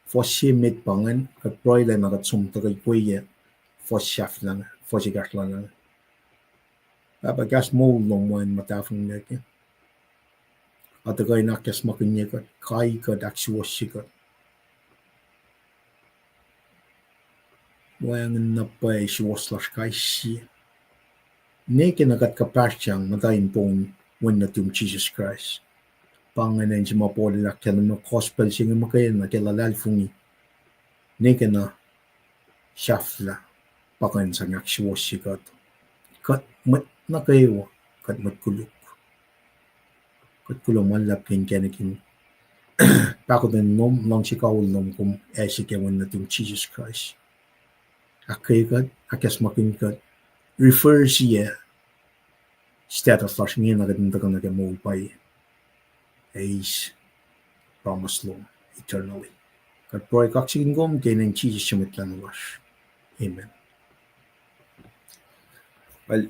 for si mit pangan kat proy lang na kat sumta kay kuya for chef lang for si gas lang Papa gas Moul long one matafong neke at kay nakas makinya kat kai kat aksuwas sikat Wayan na pay si waslas kay si Neke nakat kapasyang matayin pong when na tum Jesus Christ. Panganan si mapoli lakyan na gospel siya nga makayan na kilalal fungi. Neke na shafla pakan sa ngaksuwas sikat. Kat mat na kayo kat mat kuluk. Kat kulong malap kinakin. Pakot na nom lang si kawul nom kung when na tum Jesus Christ. Akay kat, akas makin kat, refers siya status flash niya nagatindagan na Moul pay is promised law eternally. Kat proy kaksigin gom kay ng Jesus siya mitlan wash. Amen. Well,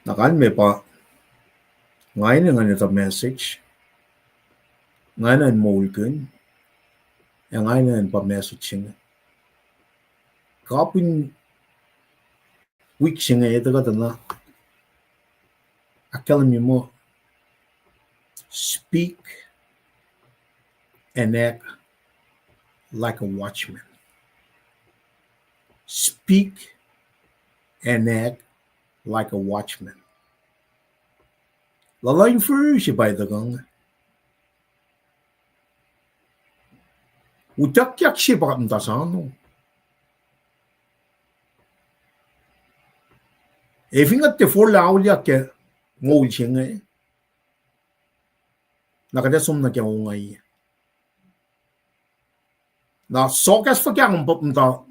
nakan may pa ngayon nga nito message ngayon ang Moul kun yang ngayon pa message siya kapin week siya nga ito ka na akala mo speak and act like a watchman. Speak and act like a watchman. Lalain first siya ba ito kang utak-yak siya ba katamtasano? Evingat te for laulyak ke Moul siya nga nakadasom na kya ungay. Na sokas fa kya ng papunta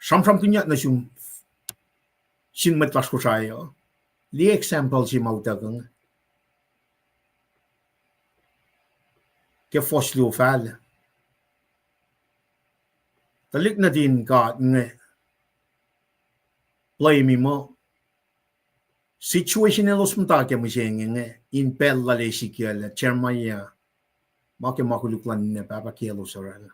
sam-sam kinya na siyang sinmatlas ko siya. Li example si mautagang ke foslo fal. Talik na din ka nga play mi mo situation elos mta ke mo siya nga in pella le Ezekiel chermaya make makuluklan ne papa kelo sorala.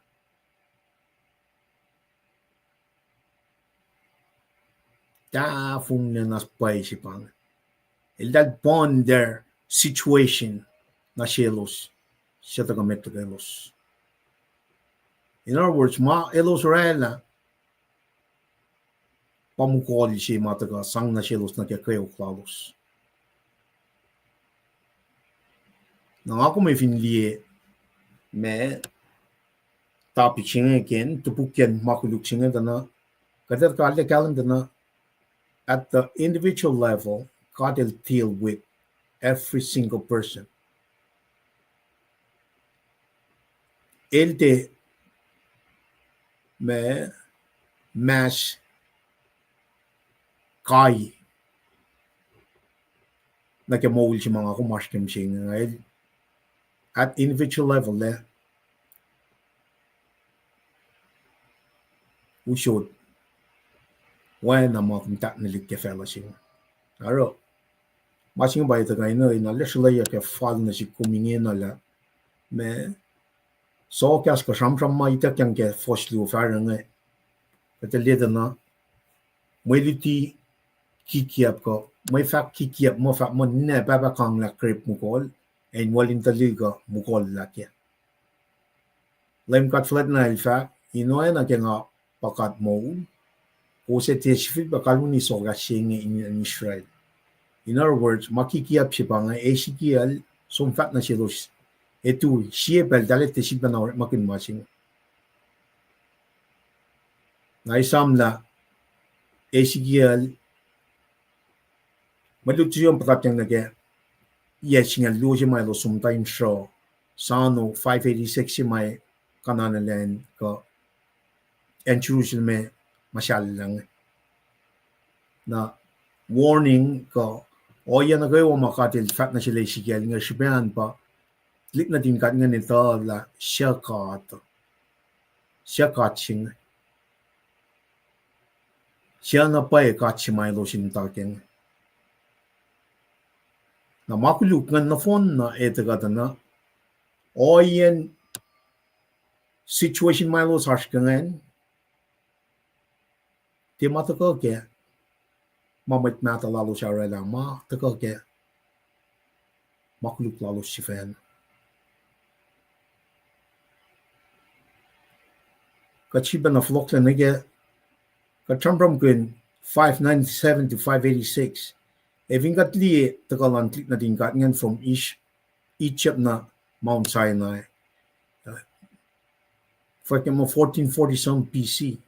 Ta fung na nas pay si pang. El that bond their situation na sielos siya tagamet tagalos. In other words, ma elos rela pamukol siya mataga sang na sielos na kaya klalos. Nang ako may finlie me topic siya again Topukyen Ma Koluk-Ezekiel na kadat kalde kalan na at the individual level, God will deal with every single person. elde me mash kai na ke Moul si mga kumaskim sing at individual level we should when I'm not that nilik ke fella sing aro masing ba ito kay na lesla ya ke fall na si kumingin na la me so kas ko sam ma ita kyang ke foslu fa nge ate leda na mweliti kikiap ko may fa kikiap mo fa mo ne baba kang la krip mukol en walin taliga mukol la ke lem kat flat na ilfa inoy na ke nga pakat mo o se tesifik ba kaluni so ga sing in Israel. In other words, makikiap siya pa nga Ezekiel sumfat na siya dos etu siya bel dalit tesip na makin masing na isam na Ezekiel malutu yung pakat yung nage yes nga lo siya may lo sometime show sano 586 siya may kananalan ka and Jerusalem masyal lang na warning ka o yan na kayo makatil fat na sila Ezekiel nga siya pa lik na din kat nga nito la siya sing siya na pa kat si may lo sintakin na makuluk nga na phone na eto na o yan situation may lo sarsh ka ngayon di matako ke mamait mata lalo siya rela tako ke makuluk lalo si fan kachiba na flok na nage kachampram kun 597 to 586 evingat li takalan klik na din ngan from Egypt na Mount Sinai for kemo 1440 some BC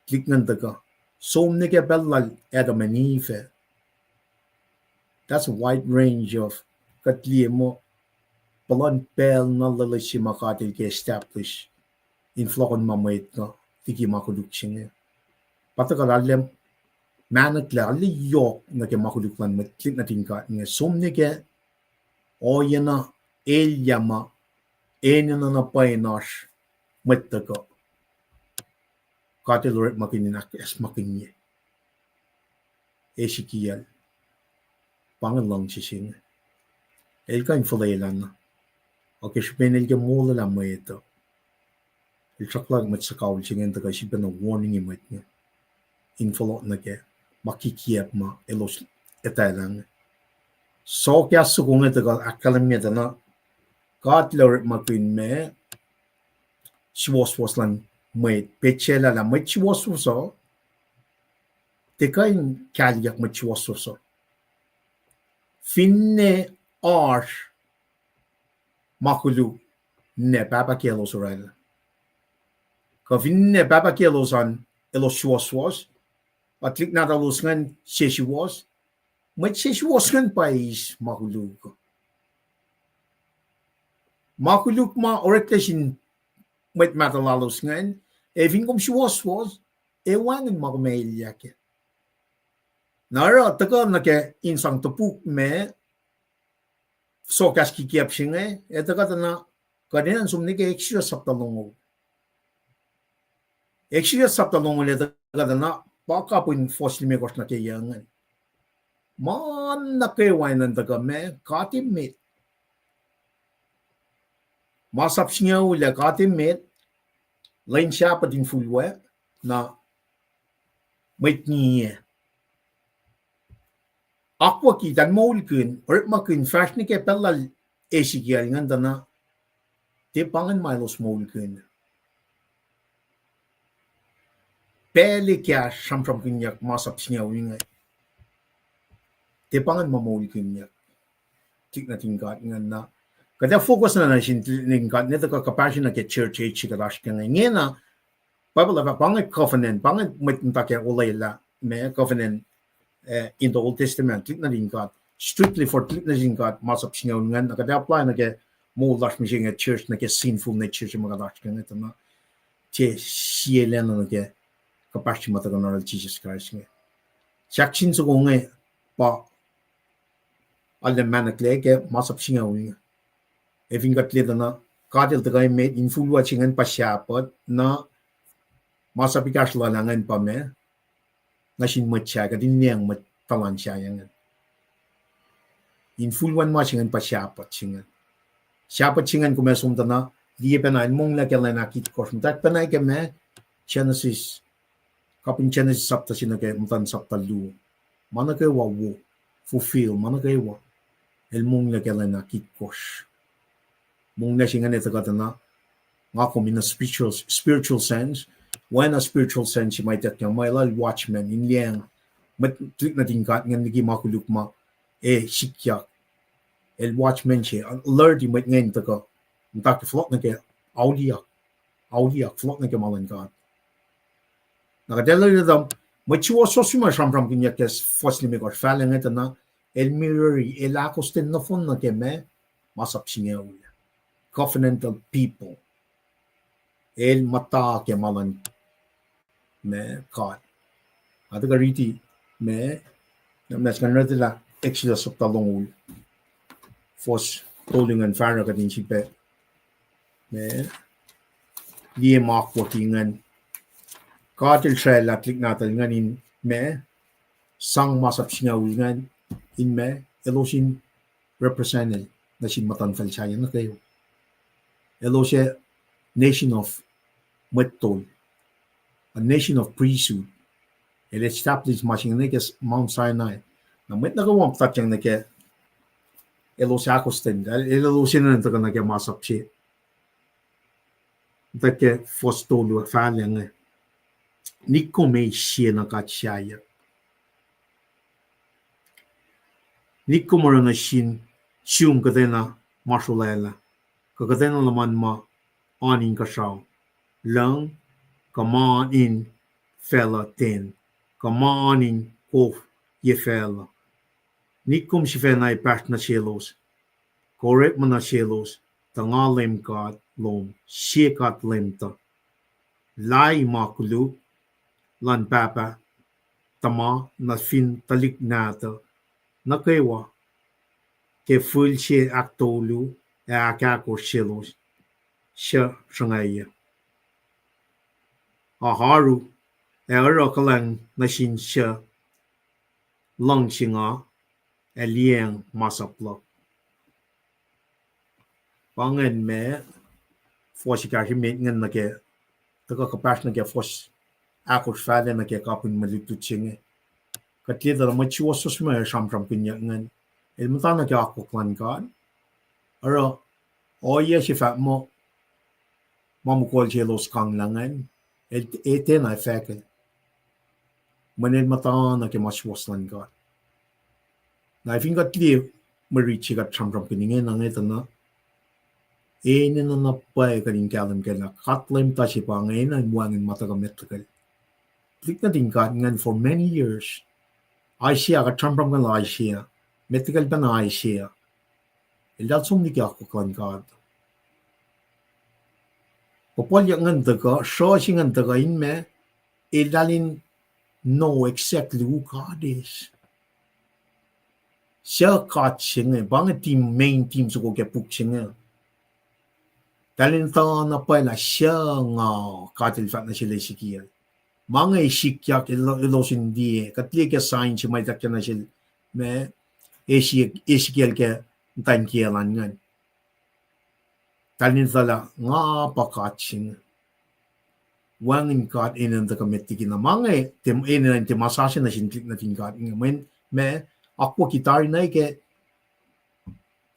klik ngan taka so nige bellal Adam and Eve that's a wide range of katli mo balon bell na lalashi makatil ke establish in flokon mamait no tiki makuluk singe patakalalem manak la ali yok na ke makuluk lan met klik na tinka nge somne ke o yana el yama enana na painash met taka katil ret makinin es makinye Ezekiel pangalang si singe el kan fulaylan okay shpenel ke Moul la maeto il chaklag mat sakawul singen taka sipa na warning imat niya info na ke makikiap ma elos etailang so kya sukunga taka akalam niya na katler makin me shiwas lan may pechela la may shiwas so tekain kalyak may shiwas so finne arsh makulu ne baba kelos oral ka finne baba kelosan elos shiwas at lik na dalos ngan seshiwas may seshiwas ngan pais makuluk ma oreklesin may matalalos ngan evin kom shiwas ewangan makumailya ke nara taka na ke insang topuk me so kaski kiap singe etaka na kadenan sumni ke extra saptalongo extra saptalongo le taka na baka pun fosli me kos na ke yangan man na ke wainan taka me katim me masap singa ule katim me lain siapa din fulwe na met ni aqua ki dan Moul kun orma kun fashion ke pelal Ezekiel ngan dana te pangan milos Moul kun pele kya samsam kunyak masap singa winga te pangan ma Moul kunyak tik na tingkat ngan na kada focus na sin tingkat ne ta ka passion na ke church age ka dash kan ngena Bible ba pangan covenant pangan met ta ke olayla me covenant in the Old Testament klik na din kat strictly for klik na din kat masap singaw ngan nakada apply na ke Moul dash me a church na ke sinful na church mga dash kan ito na te sielen na ke kapashi mata kan Jesus Christ nge shakchin so nge pa alle manakle ke masap singa wi evin gatle na kadil ta kai me inful wa chingan pa shapat na masapikash la ngan pa me na shin matcha ka din niang mat talan sha yang inful wan ma chingan pa shapat chingan ko me sum ta na die pa na mong la ke la na kit ko sum tak pa na ke me Genesis kapin Genesis sapta sina ke mtan sapta lu mana ke wa wo fulfill mana ke wa el mong la ke la na kit kosh mong na singan ito ka na nga ko in a spiritual sense when a spiritual sense might take yang may lal watchman in liang mat tlik na tingkat ngan nigi makuluk ma sikya el watchman che alert di mat ngayon taka mtak flot na ke audia flot na ke malan ka nakadala na dam machiwa sosuma sham kinya kes fosli me ko falen ito na el mirrori el akosten na fon na ke me masap singa covenantal people el mata ke malan me God ada gariti me nas kan la Exodus of talong fos toling and fara ka din sipe me die mak workingan katil trail atlik natal nganin me sang masap singa ngan in me elosin represented na sin matan falsayan na kayo elosye nation of Mwet, a nation of priesthood. It established machine Mount Sinai. Na Mwet na gawang tatyang na ke elos akosten. Elosin na ito ka na ke masap siya. Ito ke fostolo falyang eh. Niko may siya na katsaya. Niko mo na siyong kadena masulela. Kakadena naman ma aning kasaw. Lang come on in fella ten. Come on in kof ye fella. Nikom si fena ipat na sielos. Korek man na sielos. Tanga lem kat lom. Siekat lem ta. Lai makulu. Lan papa. Tama na fin talik nata. Nakewa. Ke full sie aktolu. E akako sielos. Siya sangaya. Aharu erakalang na siya lang singa liang masapla. Pangan me fosi ka himit ngan na ke taka kapas na ke fos akos fada na ke kapun malutu chinge. Katli da machi wasos me sham pinya ngan. El mutana ke ako klan kan. Ara oye si fa mo mamukol chelos kang langan. Ete na feke. Manel mata na ke mas waslan ka. Na finga tli marichi ka tram piningen na ngeta na. Ene na napay ka rin kalam ka na katlem ta si pa ngayon na muangin mata ka metakal. Klik na din ka ngan for many years. Ay siya ka tram ka na ay siya. Metakal pa na ay siya. Ilat sumni ka ako klan ka. Popolya ngan daga, shoshi ngan daga in me, ilalin know exactly who God is. Siya kat singa, bang team main team sa ko ke puk singa. Dalin ta na pa na siya nga katil fat na sila Ezekiel. Mga isikyak ilosin di, katli ke sign si may takya na sila, me, Ezekiel ke tankiyalan ngan. Talin tala nga pakatsin. Wangin kat inan da kametikin na mga inan timasasin na sintik na tingkat. Ngayon, me, ako kitari na ke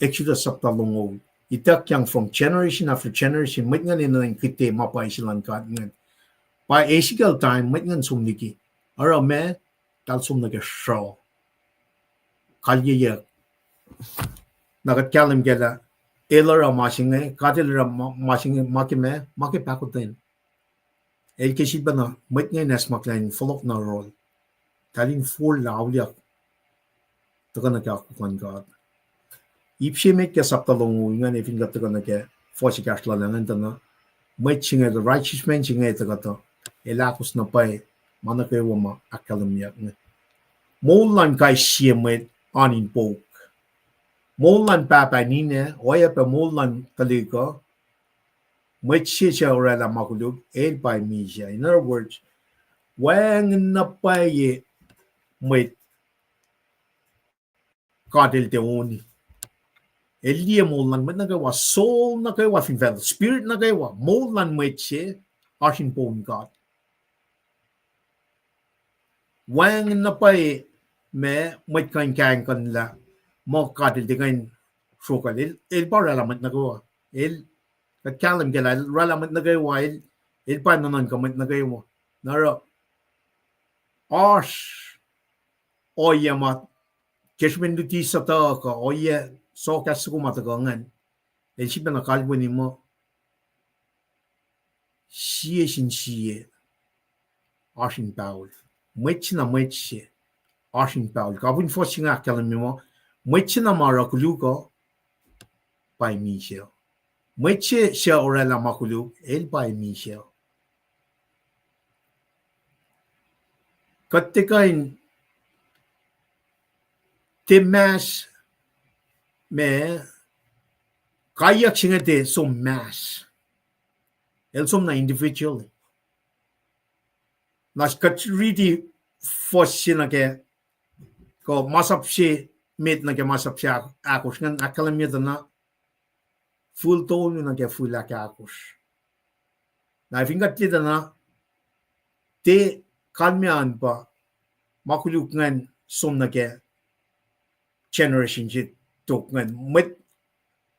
Exodus sa talungo. Itak yang from generation after generation, may nga inan kite mapay silang kat. Pa Ezekiel time, may nga sumniki. Ara me, tal sumniki siya. Kalye nagatkalim gela. Elara masing katil masing makime makipakutin. El kesit bana mat ngay nas maklain follow na role. Talin full lawliak. Taka na kya kukan God. 입시에 게 sabta long ngane finga to na ke fosi kasla nan tana Mwet chinga the righteous man chinga to elakos na pai mana ke wama akalam yak ne Moul lan kai sie Mwet on inpouk Moul lan papa ni ne oayapa Moul lan kaliko Mwet sie orala Ma Koluk-Ezekiel by misa. In other words, wang na pai Mwet kadel te oni Elia Moul lan Mwet na kawa soul na kawa finvel spirit na kawa Moul lan Mwet sie arshin pon God wang na pai me Mwet kan kan la mo kadel te kan shokal el parala Mwet na kawa el ka kalam ke la rala Mwet na kawa el pa nanan ka Mwet na kawa naro Ash oayama keshmenduti sataka oye so kasugumata gangan el shipena kalbuni mo sie shin sie ashin paul mwechina mwetche ashin paul kabun foshinga kalamimo mwechina marakuluko by Michel mweche sha orala Ma Koluk-Ezekiel by Michel katekain Temas me kayak singate so mass el som na individually nas katridi fosina ke ko masapsi met na ke masapsi akos ngan akalamia na full tone na ke full akos na fingat ti na te kalmian pa Ma Koluk ngan som na ke generation jit tok ngan met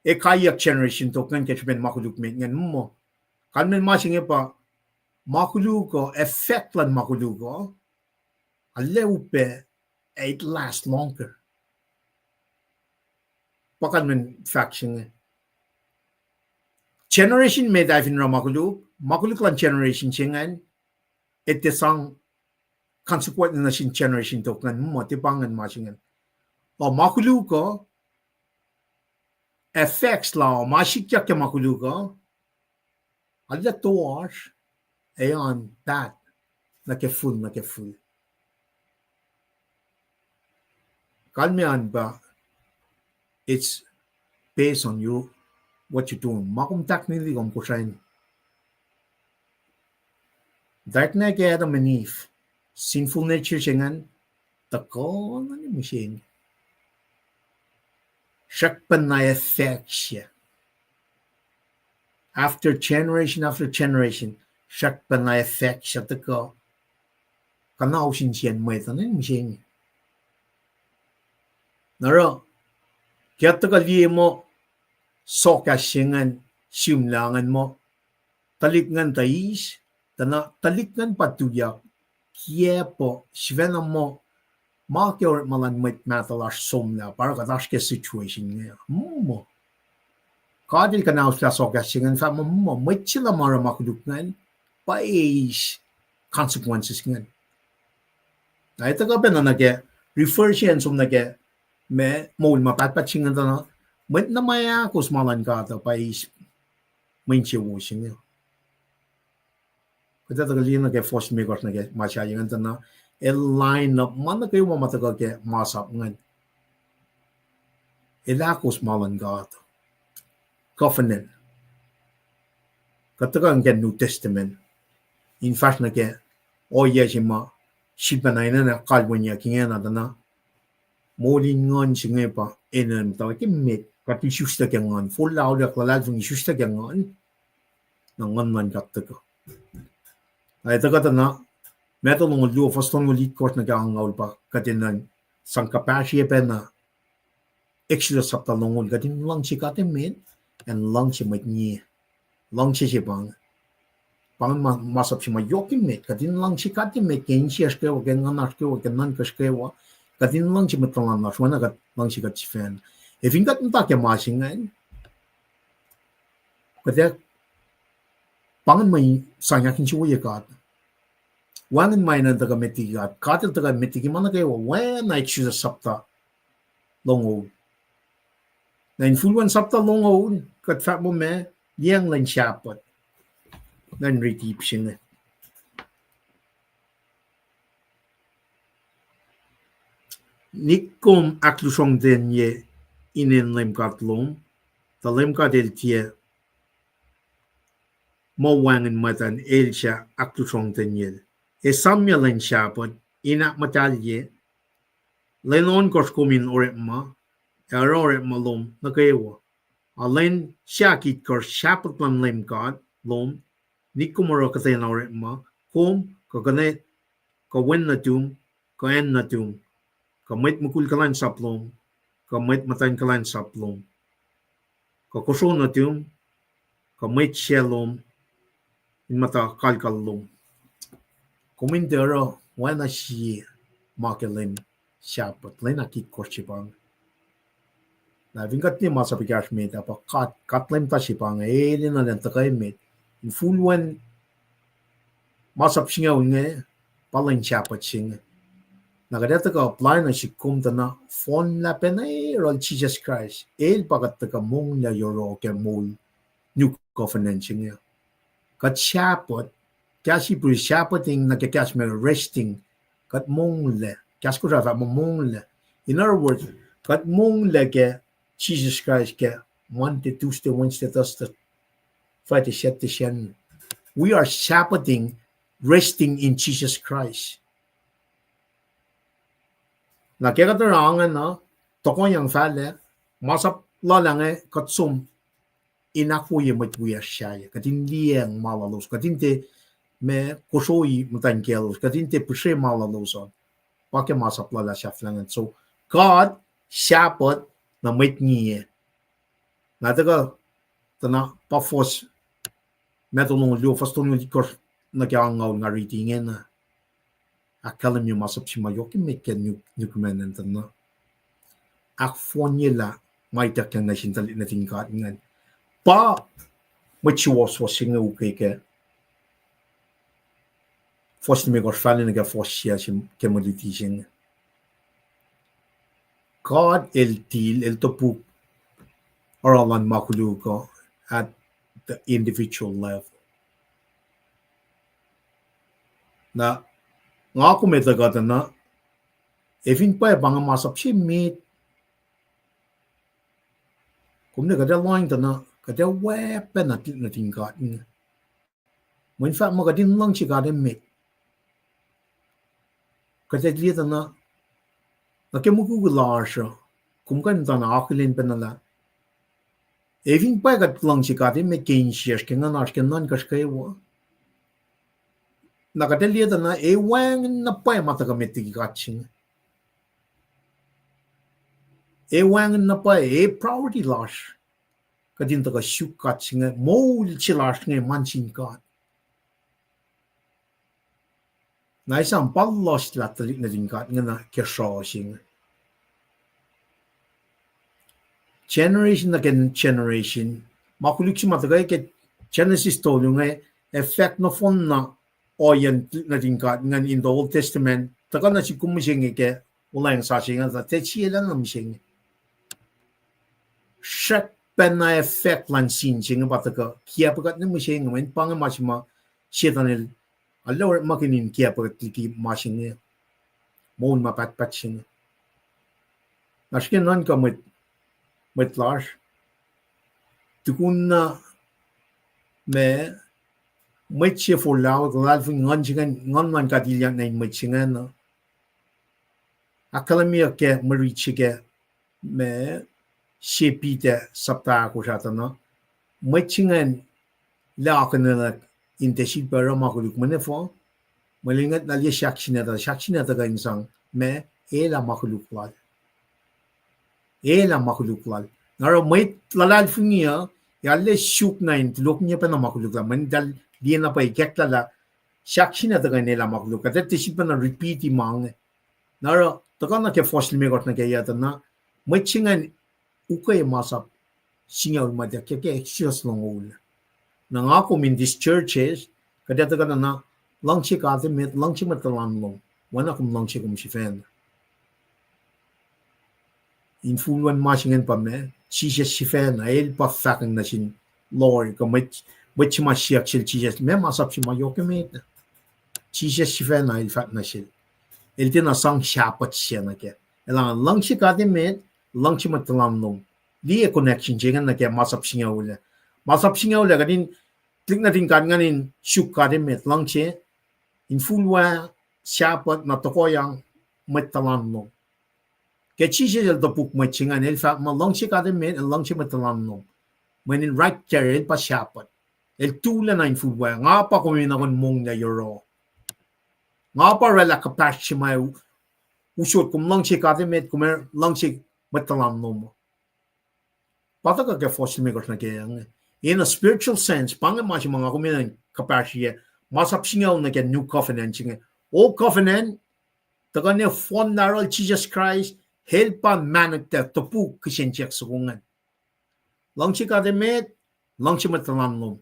e kayak generation tok ngan ke ben Ma Koluk-Ezekiel ngan mo kalmen masinge pa Ma Koluk effect lan Ma Koluk aleupe it last longer pakan men faction generation me divin ra Ma Koluk lan generation chingan it the song consequent na sin generation tok ngan mo ti pangan masingan o Ma Koluk effects la masikya ke Ma Koluk alla toash ayan that na ke full kalmian ba it's based on you what you doing makum taknili kom kusain that na ke Adam and Eve sinful nature singan takon na machine shakpan na affection after generation shakpan na affection tako kanao sin sian mai ta na machine naro kaya taka liye mo soka singan simlangan mo talikngan tais tana talikngan patuyak kaya po svena mo makyor malan Mwet matalash somna para kadash ke situation niya mo kadil ka na usla soka singan fa mo Mwet sila mara Ma Koluk-Ezekiel pais consequences ngan na ito ka pa na nage refer siya som nage me Moul mapat singan na Mwet na maya kus malan ka ta pais minche wo singa kada ta gali na ke force makers na ke masya yang na el line up mana kayo mamataga ke masap ngan elakos malan ka ta covenant kataga ang New Testament in fact na ke oya sima shipana na kalwanya kinga na Moulin ngon singa pa enem ta ke met kati shusta ke ngon full out ak lalal fung shusta ke ngon ngon man katta ko ay ta kata na meto ng lu faston ng lead course na kaangaul pa katinan sang kapasya pa na Exodus sapta ng katin lang si katin met and lang si mat niya lang si pang masap si mayokin met katin lang si katin met kensi askewa kenan askewa kenan kaskewa katin lang si matalan na shwana kat lang si kat si fan if ingat nta ke masingan kaya pangan may sanyakin si uya kat wangan may na taga metigat katil taga metigi mana kayo when I choose a sapta longo na influwan sapta longo kat fat mo me yang lan siapot nan retip singa nikom aklusong denye inen lem katlom ta lem kadel tie mo wangen matan elsha aklusong denye e samya lan siapot ina matalye lenon koskomin orema erore malom nakaewa Alain Shakit kor shapot man lem God lom nikumoro katen orema kom kaganet ka wen na tum ka en na tum ka met mukul kalan saplom ka met matan kalan saplom ka koso na tum ka met shalom in mata kalkalom komintero wana shi makelem shapot len akit korchibang na vingat ni masa pikas met apa katlem tashipang na den takay met in full one masap singa unge paling shapot singa nagadeta ka apply na si kumtana phone la penay rol Jesus Christ pagat ka mong na yoro ke Moul new covenant singa kat shapot kasi puri shapoting nagkakas me resting kat mong le kas ko rafa mong le in other words kat mong le ke Jesus Christ ke Monday, Tuesday, Wednesday, Thursday, Friday, Saturday, Sunday. We are Sabbathing, resting in Jesus Christ. Na kaya katarangan na tokong yang fale masap lalange katsum inakuye matbuya siya katin liang malalos katin te me kosoy mutankelos katin te pushe malalos pake masap lala siya flangan. So God Sabbath na met niye na daga tana pa fos metolong lio faston yung likor na kaya ngaw nga readingen na akalam yung masap si mayoki meken yung kumenen tana ak fonye la may takyan na sintalit na tingkat ngan pa machiwas was singa ukay ke fos ni megor falen na ka fos siya si kemolitising God el topuk orala Ma Koluk-Ezekiel at the individual level. Na nga ako may tagata na even pa bang masap si meet kung na kada line ta na kada weapon na tingkat nga. In fact magadin lang si kada meet. Kada dito na nakimugular siya kung kanta na akilin pa nala even pa kat lang si kada may 15 years kaya nga nan kas kayo nakadalita na wang na pa matagamit tigikat siya wang na pa priority loss kadin taga syukat siya Moul chilas nga mansin kat na isang palos latalik na tingkat nga na kesyo siya generation again generation makulik si matagay ke Genesis to yung effect na phone na oyan na tingkat nga in the Old Testament taga na si kumising ke wala yung sasing nga te siya lang na mising shak pen na effect lan sin siya nga bataga kaya pagat na mising nga pang masima siya tanil alaw makinin kaya pagat tiki masing nga mo mapatpat siya naskin nan ka met lars tukun na me met siya for lao lalfing ngan man kadilyan na met siya na akalamia ke marichi ke me shepite sapta ko siya na met siya la ka na inteship para makulik manefo malingat na liya shakshina ta ka insang me la makuluklat la makuluklat ngaro may lalal funya yalle shuk na intlok niya pa na makuluklat man dal di na pa ikeklala shakshina ta ka nila makuluklat at tisip na repeat imang ngaro taka na ke fossil megot na kaya ta na may chingan ukay masap singaw madya ke exist long ul na nga ko in these churches kada ta na langchi ka met langchi matalan long wana kum langchi kum si fan influan masingen pa me Jesus sifen el pa faking na sin Lord ko met ma siak sil Jesus me masap si mayokemet Jesus sifen el fat na sil el tin na sang shapat siya na ke elang lang si kademet lang si matlam nom di connection jengan na ke masap singa ula kadin klik na din kan nganin shuk kademet lang si in full wa shapat na tokoyang matalam nom ke Jesus el topuk mo chingan el fat ma lang si kademet lang si matalam nom when in right there el pa shapat el tula na in full wa nga pa ko na kon mong na euro nga pa rela kapash si may usot kum lang si kademet kum lang si matalam nom pata ka ke fossil makers na ke in a spiritual sense pang ma si mga kuminan kapasya masap singaw na ke new covenant singa old covenant taga ne fon naral Jesus Christ helpa managta topu kisenchek sukungan lang si kademet lang si matalam nom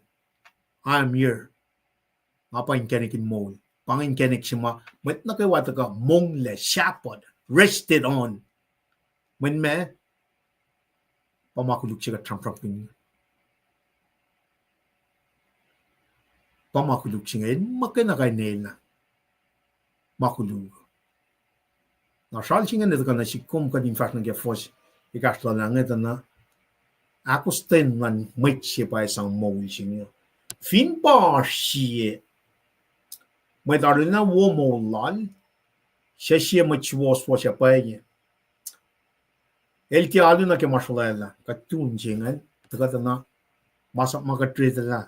I am here apa in kenikin Moul pangin kenik si ma met na kay wata ka mong le shapod rested on when me pamakuluk siya tramprak pin pamakuluk siya makina kay nela makulug na shal siya nito ka na si kum ka din fast na fos ikasla lang ito na ako sten man may siya pa isang Moul siya fin pa siya may daro na wo Moul siya machwas po siya pa niya el ki alu na ke mashalala ka tun jingan taga na masak makatrita la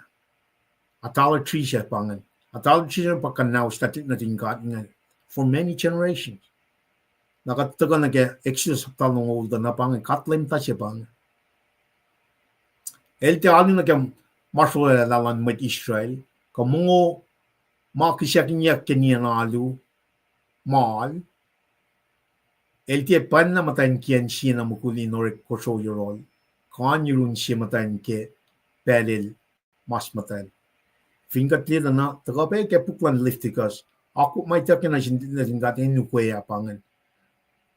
atala tree siya pangan atala tree siya pa kanaw static na tingkat ngan for many generations nakataga na ke exodus of talong old na pangan katlim ta siya pangan el ki alu na ke mashalala lan mit Israel ka mungo makisya kinyak kenya na alu mal el tie pan na matayin kian siya na mukuli norek koso yorol kan yurun siya matayin ke pelil mas matayin fingat liya na tagapay ke puklan liftikas ako may takin na sindatin nukwaya pangan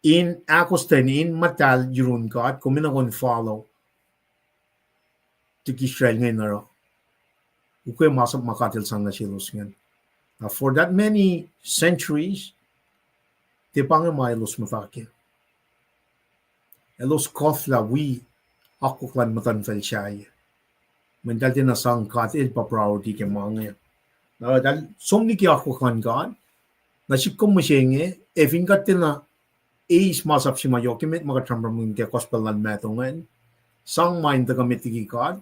in akosten in matal yurun ka at kuminakon follow tik Israel ngayon na ukoy masap makatil sang na silos ngayon for that many centuries te pange mai los matake elos kofla we ako klan matan fel shay mental na sang kat il pa priority ke mange na dal somni ki ako klan gan na sikom mo shenge e fingat na is masap si mayo kemet magatram mun ke gospel lan matongen sang mind ta kamitigi kad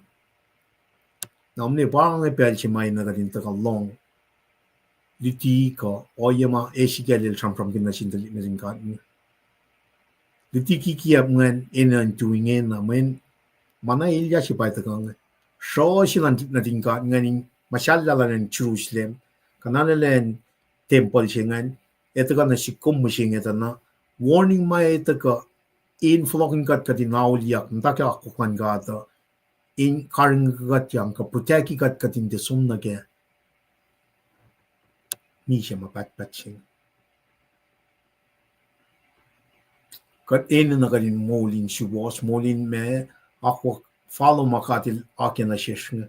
na omne parang e pel si mai na gadin ta long liti ko oayama Ezekiel from kina sindali na ringkat ni liti kikiap ngan enan tuingen na men mana ilya si pai takang so silan na ringkat ngani masyalla lan Jerusalem kanana len temple singan eto kana sikum musing eto na warning mai eto ka in flocking kat katinauliak ntaka ako kan gata in karing kat yang ka proteki kat katin de sumna ke ni siya mapatpat siya. Kat ina na kalin Moulin siya was, Moulin me, ako follow makatil akin na siya siya.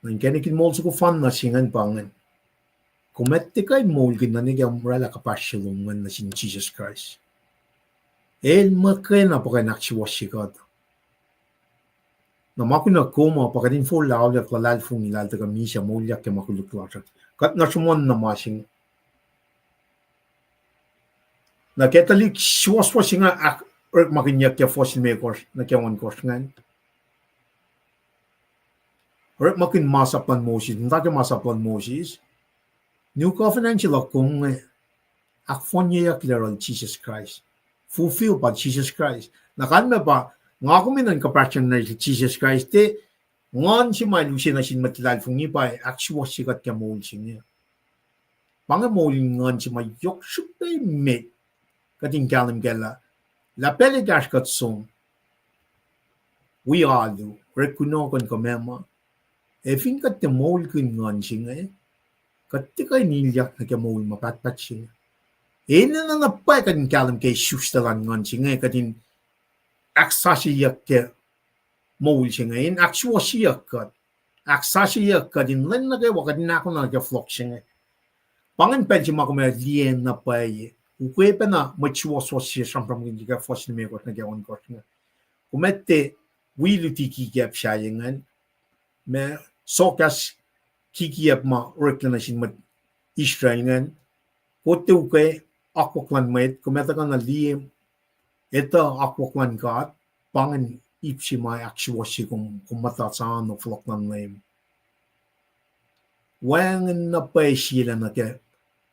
Nang kanikin Moul sa ko fan na siya pangan. Kumette kay Moul kinani kaya umrala kapasyalungan na siya Jesus Christ. El makay na pa kay naksiwas siya kata. Na maku na koma pagkatin full lao ya kalal fung ilal taga misa Moul ya ke makuluk-laksak. Kat na sumon na masing. Na ketalik siwas nga ak makinyak ya fossil makers na kiawan kos ngan. Or makin masapan Moses, nta masapan Moses. New covenant sila kung ak fonya ya clear Jesus Christ. Fulfill by Jesus Christ. Nakan pa nga kuminan kapasyan na Jesus Christ ngon si may lusin na sin matilal fung ipay actual sikat ka Moul siya. Panga Moul ngon si may yok supay met kating kalim kala la pele gash kat song we all do rekuno kon komema e fin kat te Moul kun ngon siya kat te kay nilyak na ka Moul mapatpat siya. Na napay kating kalim kay sustalan ngon siya kating aksashi Moul singa in actual siyakat aksashi in len na ke wakad na ko na ke flock singa pangan pensi makome lien na pai ukwe pe na machuo so si sampram ngi ka fos ni me ko na ke on ko singa umette wilu tiki gap shayengan me sokas kiki ap ma reclamation mat Israel ngan ko te ukwe akwaklan met kumeta ka na liem eta akwaklan kat pangan ipsi mai actual si kung mata sa no flock nan name when na pai sila na ke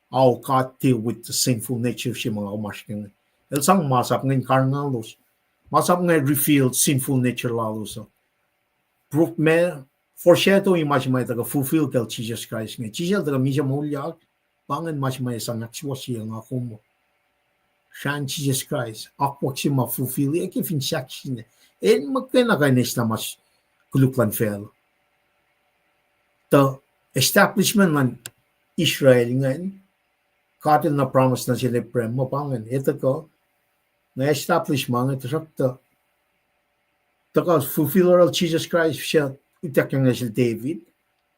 au ka deal with the sinful nature si mga umasking el sang masap ngin karnalos masap ngay revealed sinful nature lalos proof me foreshadow image mai taga fulfill kel Jesus Christ ngay Jesus taga misa mulyak pangan mas mai sang actual si ang ako mo Shan Jesus Christ akwak si ma fulfill ke fin shaksine en makena kainis na mas kuluklan fel the establishment ng Israel ngayon katil na promise na sila prem mo pangan ito ko na establishment ito sakta taka fulfiller of Jesus Christ siya itakang na sila David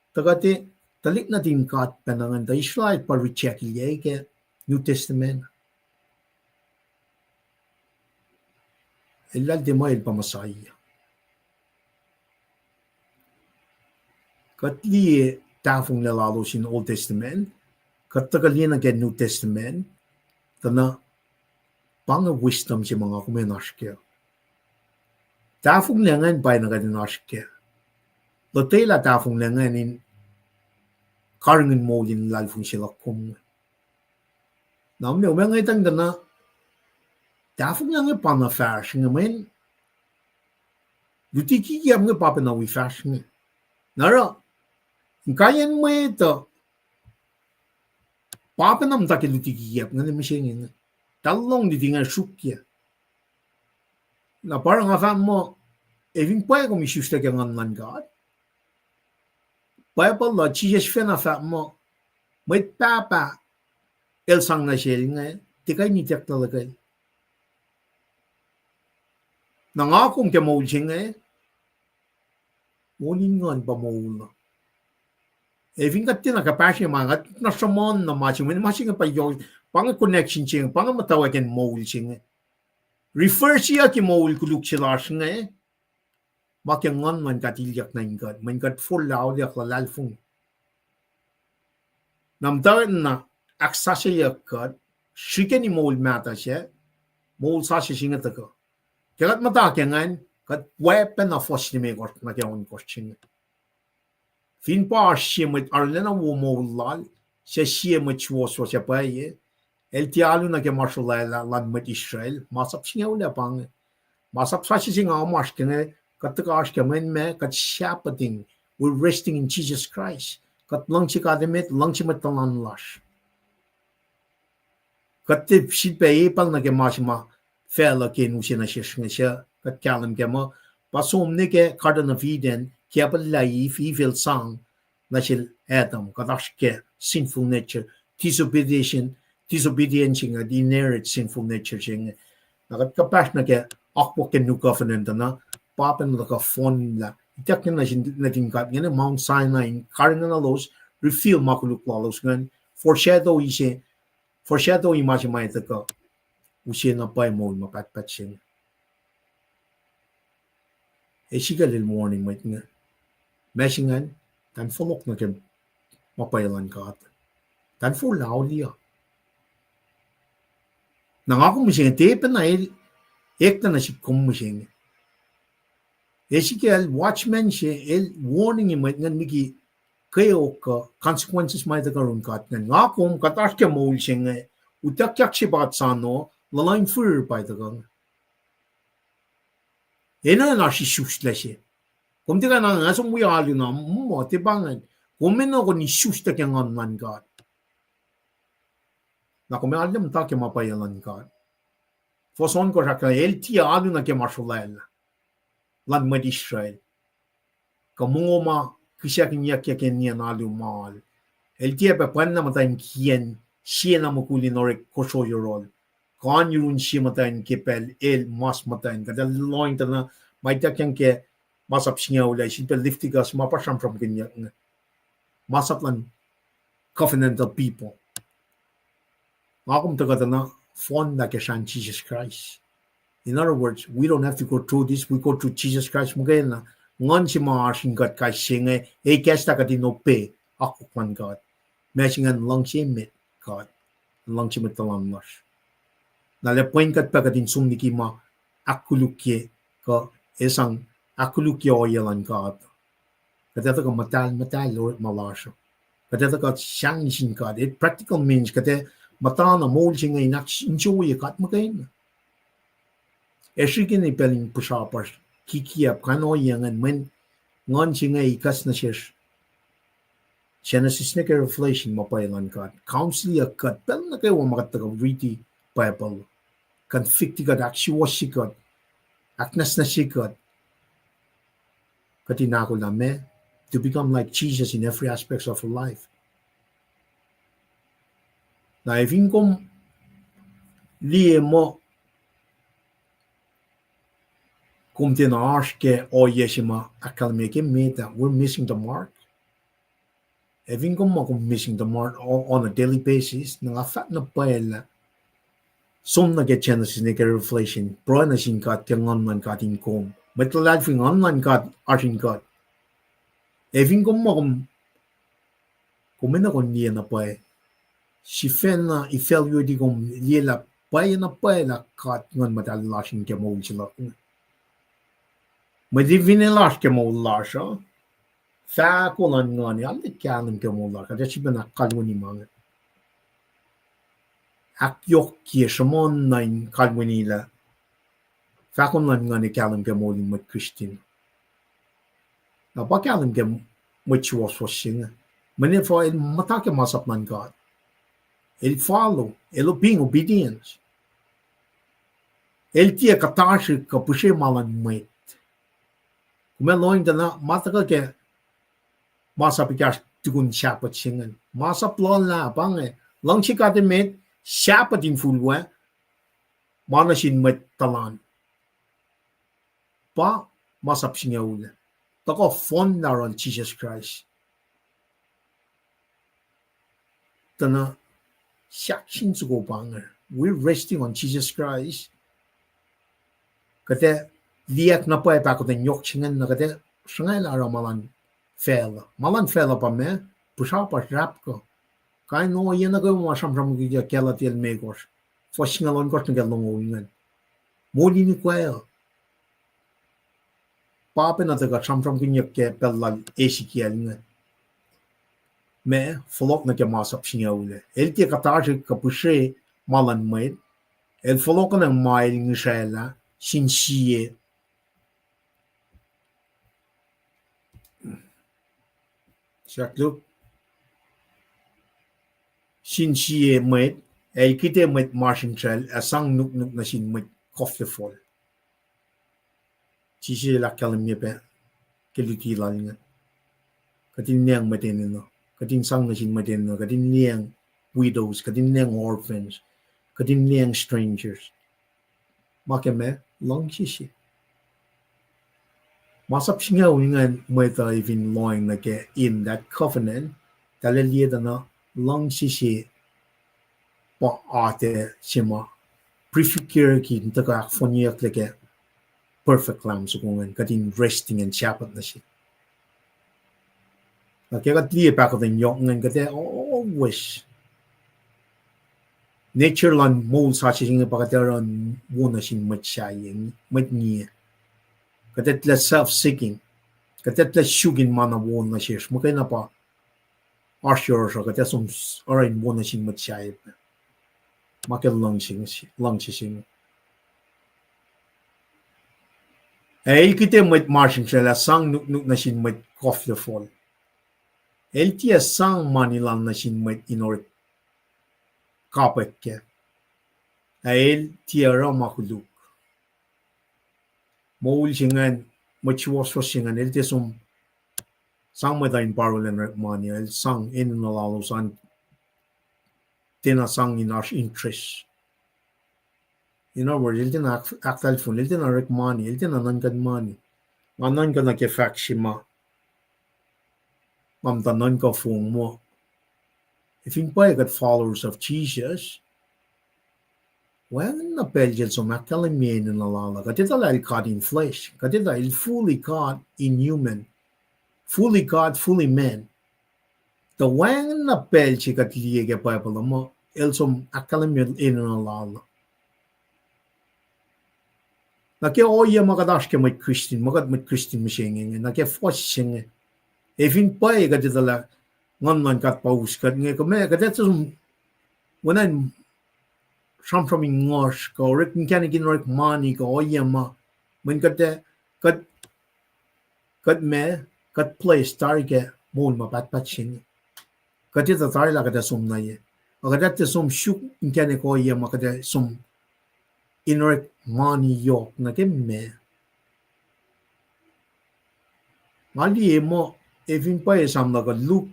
taka ti talik na din kat panangan da Israel pa recheck liya ke New Testament ilal di mo il pamasaya katli tafong nalalo sin Old Testament katagalina ke New Testament tana pang wisdom si mga kumenashke tafong lengan bay na kadinashke lotela tafong lengan in karingin mo din lalfong sila kum namne umengay tang dana tafong lengan pa na fashion ngamen lutiki yam nga papa na wi fashion nara kayan mo ito papa nam takiluti giyap nga misingin talong di tinga shukya na parang afam mo evin pa ko mishusta kang nan god pa pa la Jesus fena afam mo may papa el sang na shelinga tikay ni tak talaga nangakong ke Moul singa molingan pa Moul evin katin na kapasya mga na samon na masing pa yo pang connection ching pang matawagan Moul ching refer siya ki Moul kuluk sila nga makingan man katilyak na ingad man kat full lao yak lalfung namtawan na aksasya kat shike ni Moul mata siya Moul sa siya singa tako kagat matakengan kat weapon of force ni me got na kyan ko ching fin pa siya met arlena wo Moul siya met chuo siya pa ye el tialo na ke marshalla lan met Israel masap siya ula pang masap sa siya nga mas kene kataka ash kemen me kat shapating we're resting in Jesus Christ kat lang si kademet lang si matalan lash kat si pe pang na ke masma fela ke nu siya na siya kat kalam ke mo pasom ne ke kardan of Eden kaya pa life evil sang na siya Adam kadash ke sinful nature disobedience nga di inherit sinful nature siya nakat kapas na ke akpo ke new covenant na papan na ka phone la itak na siya natin kat nga Mount Sinai karin na los reveal makuluk-lalos nga foreshadow image may ito ka usiya na pa mo mapatpat siya siya little morning may nga mesingan tan fulok na ke mapailan ka tan full lao liya nangako mo siya tepe na ekta na si kum mo siya Ezekiel watchman siya warning may nga miki kayo ka consequences may takarun kat nga ngako katas ke Moul siya nga utakyak siya bakat sano lalain fur pa ito ena na si susla siya kung di ka na nga sumuyalo na mo tibangan kung mena ko ni susla kaya nga nan kat na kung may alam ta kaya mapayalan kat foson ko siya kaya el tiya alo na kaya marshulal lan mad Israel kamungo ma kisya kinyak kaya kanya na alo mahal el tiya pa pan na matayin kiyan siya na makulinorik koso yorol kan yun simatain kipel el mas matain kada loin tana maita kyang ke masap singa ula sipel liftigas mapasam from kenya masaplan covenantal people makum tagatana fond like a shan Jesus Christ. In other words, we don't have to go through this. We go through Jesus Christ. Mugayna ngon si maasin God kay singe e kesta ka dinope ako kwan God. Mesingan lang si mit God. Lang si matalam nas. Nalapoin kat pa kadin sumniki ma akulukye ka isang akulukye oyalan God. Kadata ka matal Lord malasyo. Kadata ka siyang isin God. It practical means kate matana Moul singe inak enjoy kat mugayna. Eshikin ipeling pusapars kikiap kano yangan men ngon singa ikas na siya Genesis na kay Revelation mapailan kat council ya kat pel na kayo makataga riti Bible kan fikti kat aksiwa sikat aknas na sikat katinako lame to become like Jesus in every aspect of our life. Na ifin kom liye mo Kom ten arske o yeshima akalmeke meta, we're missing the mark. Evin kom missing the mark on a daily basis, nga fat na paella. Som na get Genesis na Revelation, pro na sin kat kang online kat in kom. Metalad fing online kat artin kat. Evin kom kumena kon niya na pae. Si fen na ifel yu di kom liela pae na kat ngon matalasin ke Moul sila. Maar die vinden lastig Moul lastig. Vaak olan ngani alle kalim ke Moul lastig. Dat is bijna kalwini mange. Ak yok kie shimon nain kalwini la. Vaak olan ngani kalim ke Moul met Christine. Nou ba kalim ke met chuos for singa. Meneer voor el matake masap man God. El follow. El being obedience. El tia katashi kapushe malan Mwet. Kung loin na mataka ke masap ikas tukun siapat singan. Masap lon la pange. Lang si kate met siapat in fulwa. Mana sin met talan. Pa masap singa ula. Tako fond na on Jesus Christ. Tana siak sin suko pange. We're resting on Jesus Christ. Kate liak na pa pa ko den yok chingan na kate sangay la malan fel pa me pusha pa rap ko kai no yena ko ma sam gi kela tel me gos fo singalon ko ngal no ngan moli ni kwa pa pe na ga sam gi nyek ke pelal Ezekiel ngan me folok na ke ma sap singaule el ti kataj ka pushe malan me el folok na mai ni shela sin siye Siakluk sin siye Mwet el kite Mwet marching trail asang nuk na sin Mwet kofte fol. Sisi la kalimye pe keliti lalinga. Katin niang Mweten no. Katin sang na sin Mweten no. Katin niang widows. Katin niang orphans. Katin niang strangers. Makeme long sisi. Masap singa wingan Mweta even loin na ke in that covenant talalia na long sisi pa ate sima prefigure ki taka fonia kleke perfect lamb so kung katin resting and chapat na si. Kaya katliye pa ko den yok ngan kate always nature lan Moul sa singa pa kataran muna sin matsyayeng matniya. Katetla self-seeking. Katetla shugin mana won na shish. Mukay na pa arsyor siya. Katesum arayin won na sing matsyayip. Makil lang sing. El kite mat marching siya la sang nuk na sing mat coffee fall. El tia sang manilang na sing mat inor kapek ke. El tia ra makuluk. Moul singan machuos singan el tesum sang madain barulen mania el sang in nalalo san tina sang in our interest In other words, il din aktal fun, il din arek money, il din anan money. Anan ka na ke fakshima. Mam tanan ka fung mo. If in pa got followers of Jesus, well, na pelgel som akalimien in alala. Katita la il caught in flesh. Katita il fully caught in human. Fully God, fully man. The wang na pelchi katliye pa mo. El som akalimien in alala. Na ke oye magadash ke mit Christian, magad mit Christian machine. Na ke foshing. If in pa katita la ngan kat paus kat nge ko me katita som when I'm from English ko rik kan gin rik money ko oye ma. When kat me kat place tar ke Moul ma pat patching. Katita tar la kata som na ye. Akadate som shuk kan ko oye ma kata som in rik money yok na ke me. Mali mo even pa sam na ka look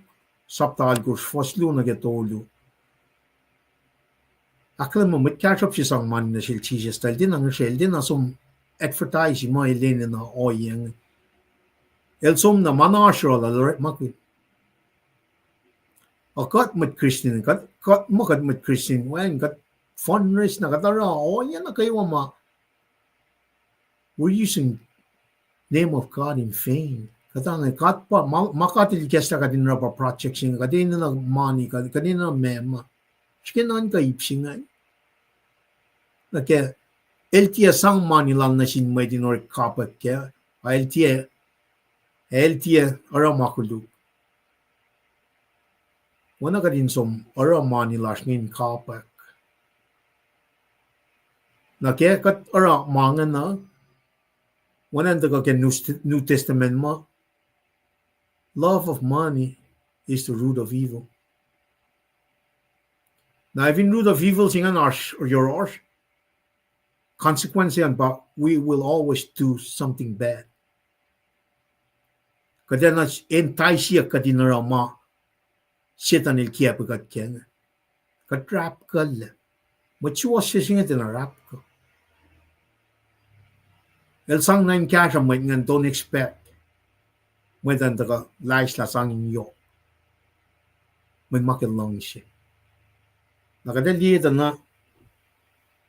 saptal ko foslu na ke tolu. Akla mo mit catch up si sang man na sil cheese style din ang shell din na som advertise mo ilin na oyeng. El som na manashro la lor makit. Akat mit Christian kat mo kat mit Christian wen kat fundraise na katara oyen na kayo ma. We're using name of God in vain. Katang kat pa makatil kesta kadin ra pa project sing kadin na money kadin na mema. Chikinan ka ipsingan. Nake LTA sang money lang na sin may dinor kapat kaya LTA ara makuluk. Wana ka din som ara money lash ngin kapat. Nake kat ara mangan na wana ka ken New Testament ma. Love of money is the root of evil. Now, if in root of evil singan or your ours, consequence but we will always do something bad. Kada na entice kadinara ma setan il kia pagat ken. Katrap kal. Machuwa singa tinarap ko. El sang nine cash ngan don't expect. When the lies la sang in yo. When makil long siya. Nakadali na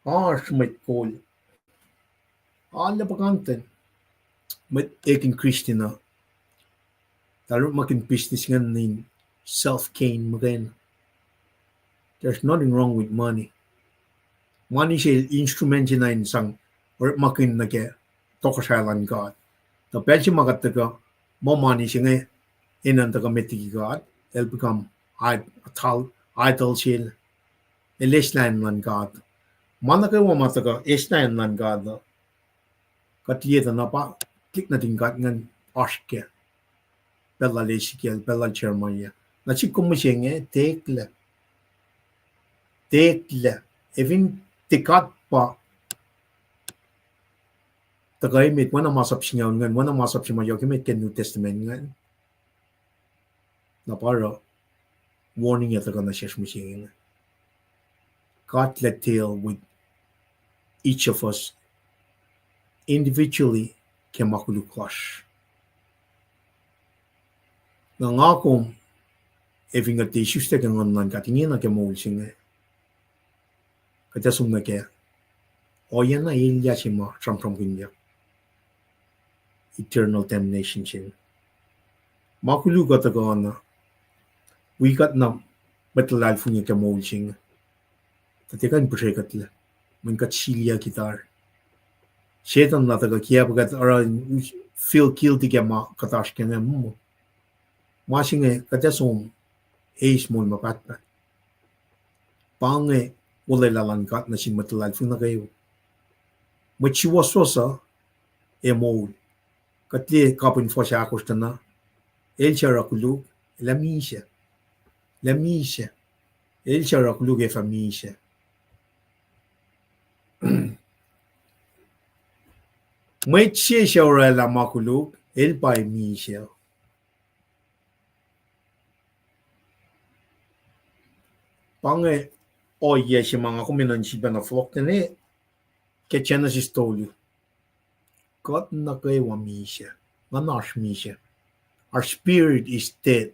harsh mit kol. Alla pakanten. Mit ekin Christina. Taro makin business ngan in self-gain magain. There's nothing wrong with money. Money is instrument in sang or makin nage tokashalan God. The Belgium magataga more money singe in and the committee God. They'll become idol shield. A lishline lan God. Manaka wamataga ishline lan God. Katlieta napa click natin God ngan oshke. Bella Lesikiel, Bella Chermaya. Na chikumushinge take even tikat pa tagay mit wana masap siya ngan wana masap siya mayo kimit ken New Testament ngan na para warning ya taga na siya smusing. God let deal with each of us individually ken makuluk-clash. Na ngakom even nga tissues taga ngan katingin na ken Moul singe. Kata sum na kaya oyan na ilya si ma from kinyak. Eternal damnation sin. Makulu got na we got na matalal funya ka Moul sing. Tatikan pushekat la. Man kat silya kitar. Shetan na taga kaya pagat aran feel guilty ka ma katash ka na mo. Masing kata sum age mo mapatpat. Pange wala lalangkat na si matalal funya kayo. Machiwasosa Moul. Katli kapin fo siya ako na el charakuluk la misha el charakuluk e famisha Mwet siya orala makuluk el pa misha pange oye si mga kuminan si na flok na ke Genesis tolu. God na kay wa misa. Nganash misa. Our spirit is dead.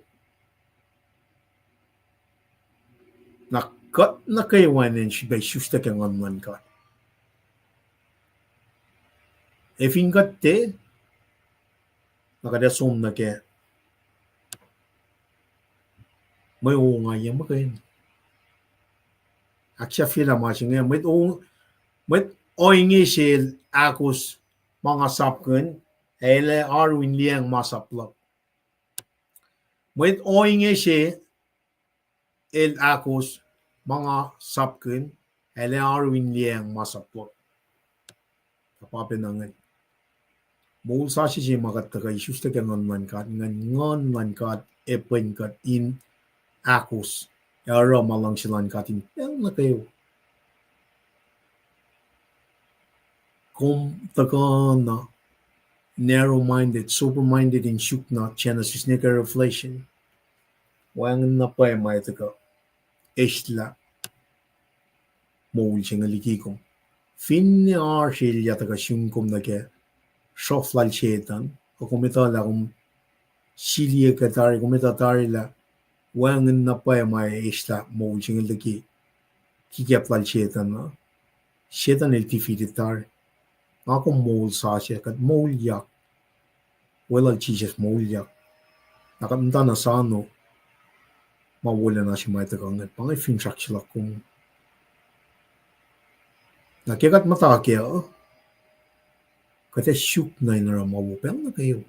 Na God na kay wa nen shibay shusta ke ngan God. If in God te, nakada som na ke may o nga yan makain. Aksya fila masing nga met oingi sil akos mga sapken ele arwin liang masaplak. Met oingi sil el akos mga sapken ele arwin liang masaplak. Kapapinangan. Moul sa si magat taka isus ta ngan man kat epen kat in akos. Yara malang silan katin pel na kayo. Kom taka na narrow-minded, super-minded in shuk na Genesis nika reflection. Wang na pa may taka esla moul siya ngalikikong. Fin ni arsil yata ka siyungkom na ke shoflal shetan. O kumita la kung siliya katari, kumita tari la wang na pa may esla moul siya ngaliki. Kikiaplal shetan na. Shetan el defeated tari. Ako moul sa siya kat moul yak. Wala Jesus moul yak. Nakamta na sa ano mawala na si may takangat. Pangay film sak sila kung nakikat mata kaya kata syuk na inara mawupel na kayo.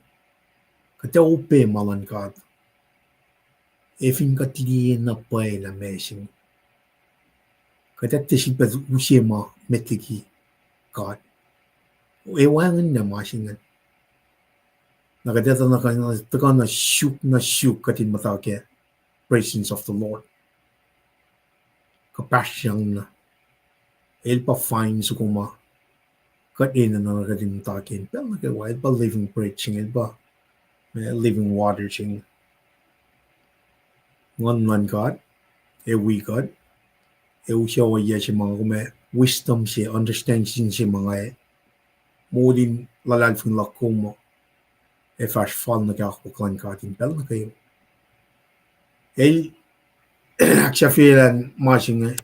Kata upe malan ka. Efin katiliye na pay na mesing. Kata tesipat usema metliki God. Ewangan na masingan. Nakadeta na syuk katin mata kaya presence of the Lord. Kapasyang na. El pa fine sa kuma. Katin na nakatin mata kaya. Pero nakawa, el pa living preaching, el pa living water ching. Ngan God, we God. Siya wa iya siya mga kume wisdom siya, understanding siya mga mulin lalalfing lakumo. Fars fall na kaya ako klan katin. Pero nakayo. El aksafiran masing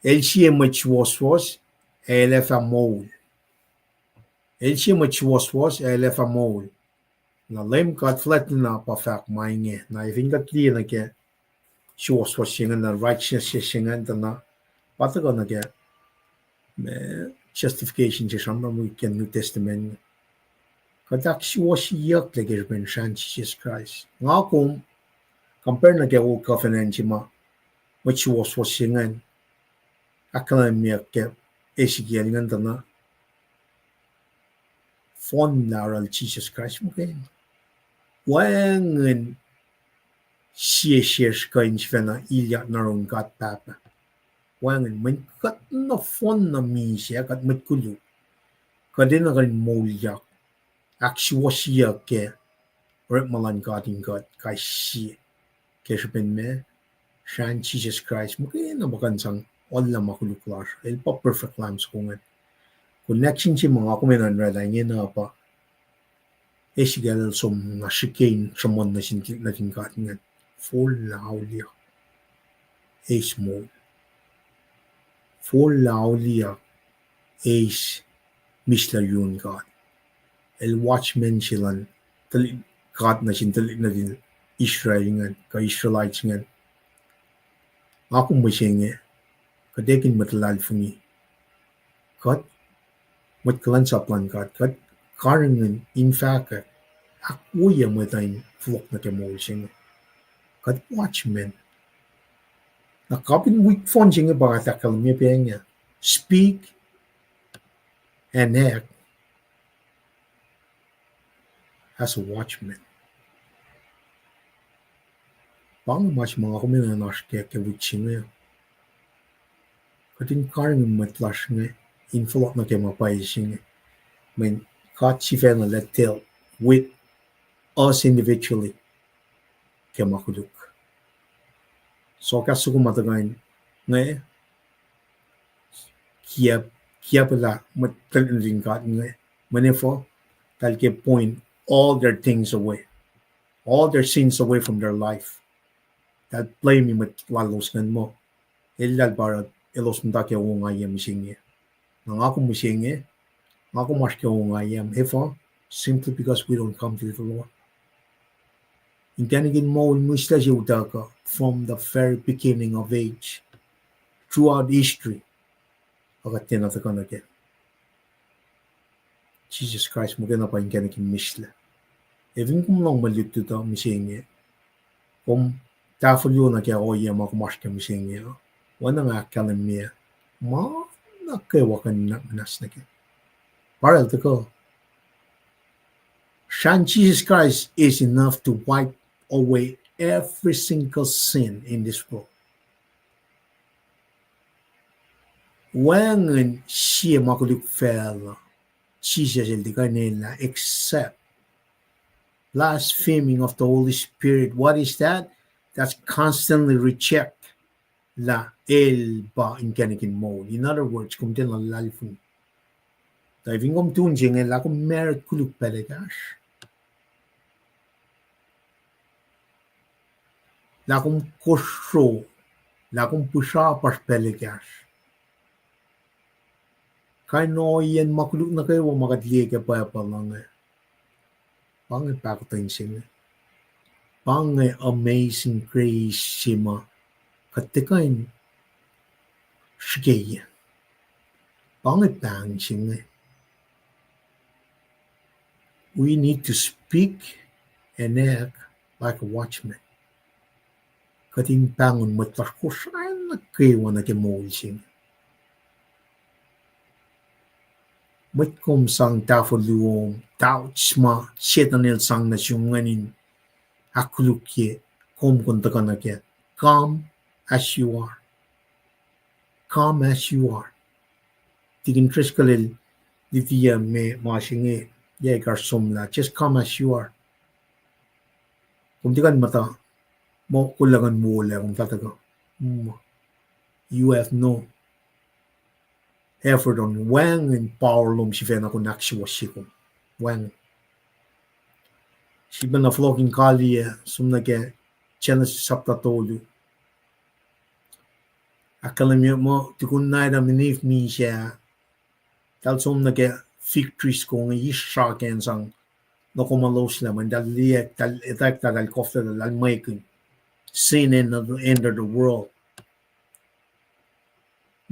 el siya was el fa Moul. El siya was el fa Moul. Na lem kat flat na pa fak mainge. Na ifingat liya na kaya was siya na righteousness siya na patago na kaya justification siya sa mga New Testament. Kadak was yak lagi ben shan Jesus Christ. Nga kung compare na kaya Old Covenant siya was siya akademiya kaya Ezekiel nga na fon laral Jesus Christ mo kaya. Wangan siya kain siya na ilya na ron kat papa. Wangan man kat na fon na misa kat matkulo. Kada na rin molyak. Actuwa siya kaya rin malan katin kat kay siya. Kaya siya me shan Jesus Christ mo kaya na bakansang wala makuluklar. El pa perfect lambs ko nga. Connection siya mga kuminan rada niya na pa. Ezekiel som na shikain sa mon na natin katin nga. Full laulia. Ace Moul. Full laulia. Ace Mr. Yun God. El watchman silan. God na sintalik na din Israel nga. Ka Israelites nga. Ako mo siya nga. Kadekin matalal fungi. God. Matkalan sa plan God. God. Karangan in fact. Ako yung matayin flok na kemol siya nga. God watchman. Nakapin weak phone siya nga baka takal niya pa nga. Speak and act as a watchman. Pang mas mga kuminanas kaya kawit siya nga. Katin karang matlas nga. Inflok na kaya mapay siya nga. When kat si Fena let tell with us individually kaya makuluk. So kaso kumatagayin nga kaya kia pala matal ring got nge manefo tal ke point all their things away, all their sins away from their life. That play me mat walos ngan mo. Illal para elos mta ke ngayam singe. Nang ako musinge, ako mas ke ngayam. Hefo simply because we don't come to the Lord. In Kanigin Moul Musla Utaka from the very beginning of age, throughout history, agatin at the Jesus Christ magana pa in Kanigin Misla. Even kung lang malito to misinge, kung tafulyo na kaya oya makumash ka misinge, wana nga kalamia, ma nakawakan na manas na kaya. Para ito ko, Shan Jesus Christ is enough to wipe away every single sin in this world. When siya makuluk-fel, Jesus hindi ka nila except blaspheming of the Holy Spirit. What is that? That's constantly reject la el ba in Kanigin Moul. In other words, kung din lang lalifun. Dahil kung tunjing la kung merit kuluk pelegash. La kung kusro, la kung pusha pas pelegash. Kaya no yan makuluk na kayo makadliye ka pa lang eh. Pangay pakutain siya. Pangay amazing grace siya katikain siya. Pangay pang siya. We need to speak and act like a watchman. Kating pangon matlas ko saan nagkaiwa na kimoul siya. Mat kom sang tafaluong tauch ma shetanil sang na siyunganin akulukye kom konta na kya. Come as you are. Come as you are. Tigin tres kalil ditiya me masinge ye karsomla. Just come as you are. Kung tikan mata mo kulangan mo wala kung tataga. You have no effort on wang and power lom si Vena kung naksiwa siya kung wang. Si ba na flogging kali sumna ke chena si sapta tolu. Akalam mo tikun na ida minif mi siya tal sumna ke victories kung isha ken sang no kumalos laman dal liek tal etak tal kofta dal maikun sin in the end of the world.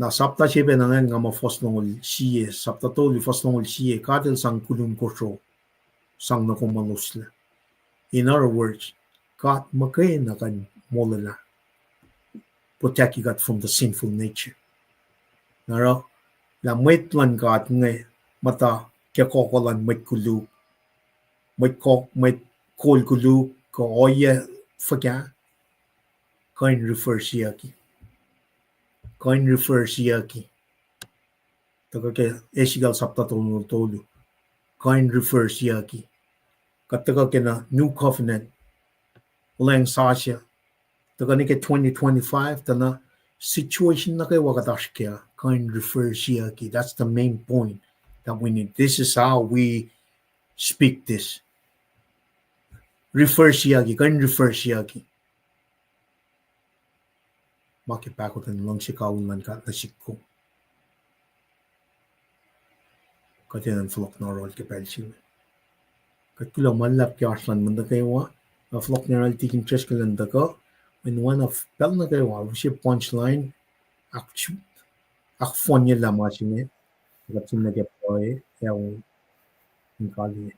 Na sapta siya na nga ma fos nongol siye sapta tolu fos nongol siye kadel sang kulun kosho sang no kumalos la. In other words, God makay na kan molala. Protect you God from the sinful nature. Naro, la mwet lan God ngay mata kya kokolan mwet kuluk. Mwet kol kuluk ko oye fakya. Kain refer siya ki. Kain refer siya ki. Taka ke esigal sapta tolu. Kain refer siya ki. Kataka ke na new covenant. Ulang sasya. Taka ni ke 2025 tana situation na kay wakatash kya kind refer siya ki. That's the main point that we need. This is how we speak this. Refer siya ki, kind refer siya ki. Makipakotan lang si kaulan ka nasik ko. Katinan flok na rol ke pelsin. Katkulang malap kya aslan manda kayo wa. Flok na rol tiking tres kalanda ka. When one of pel na kayo wa, siya punchline. Akfon niya lama siya. Katsin na kaya po yung kali.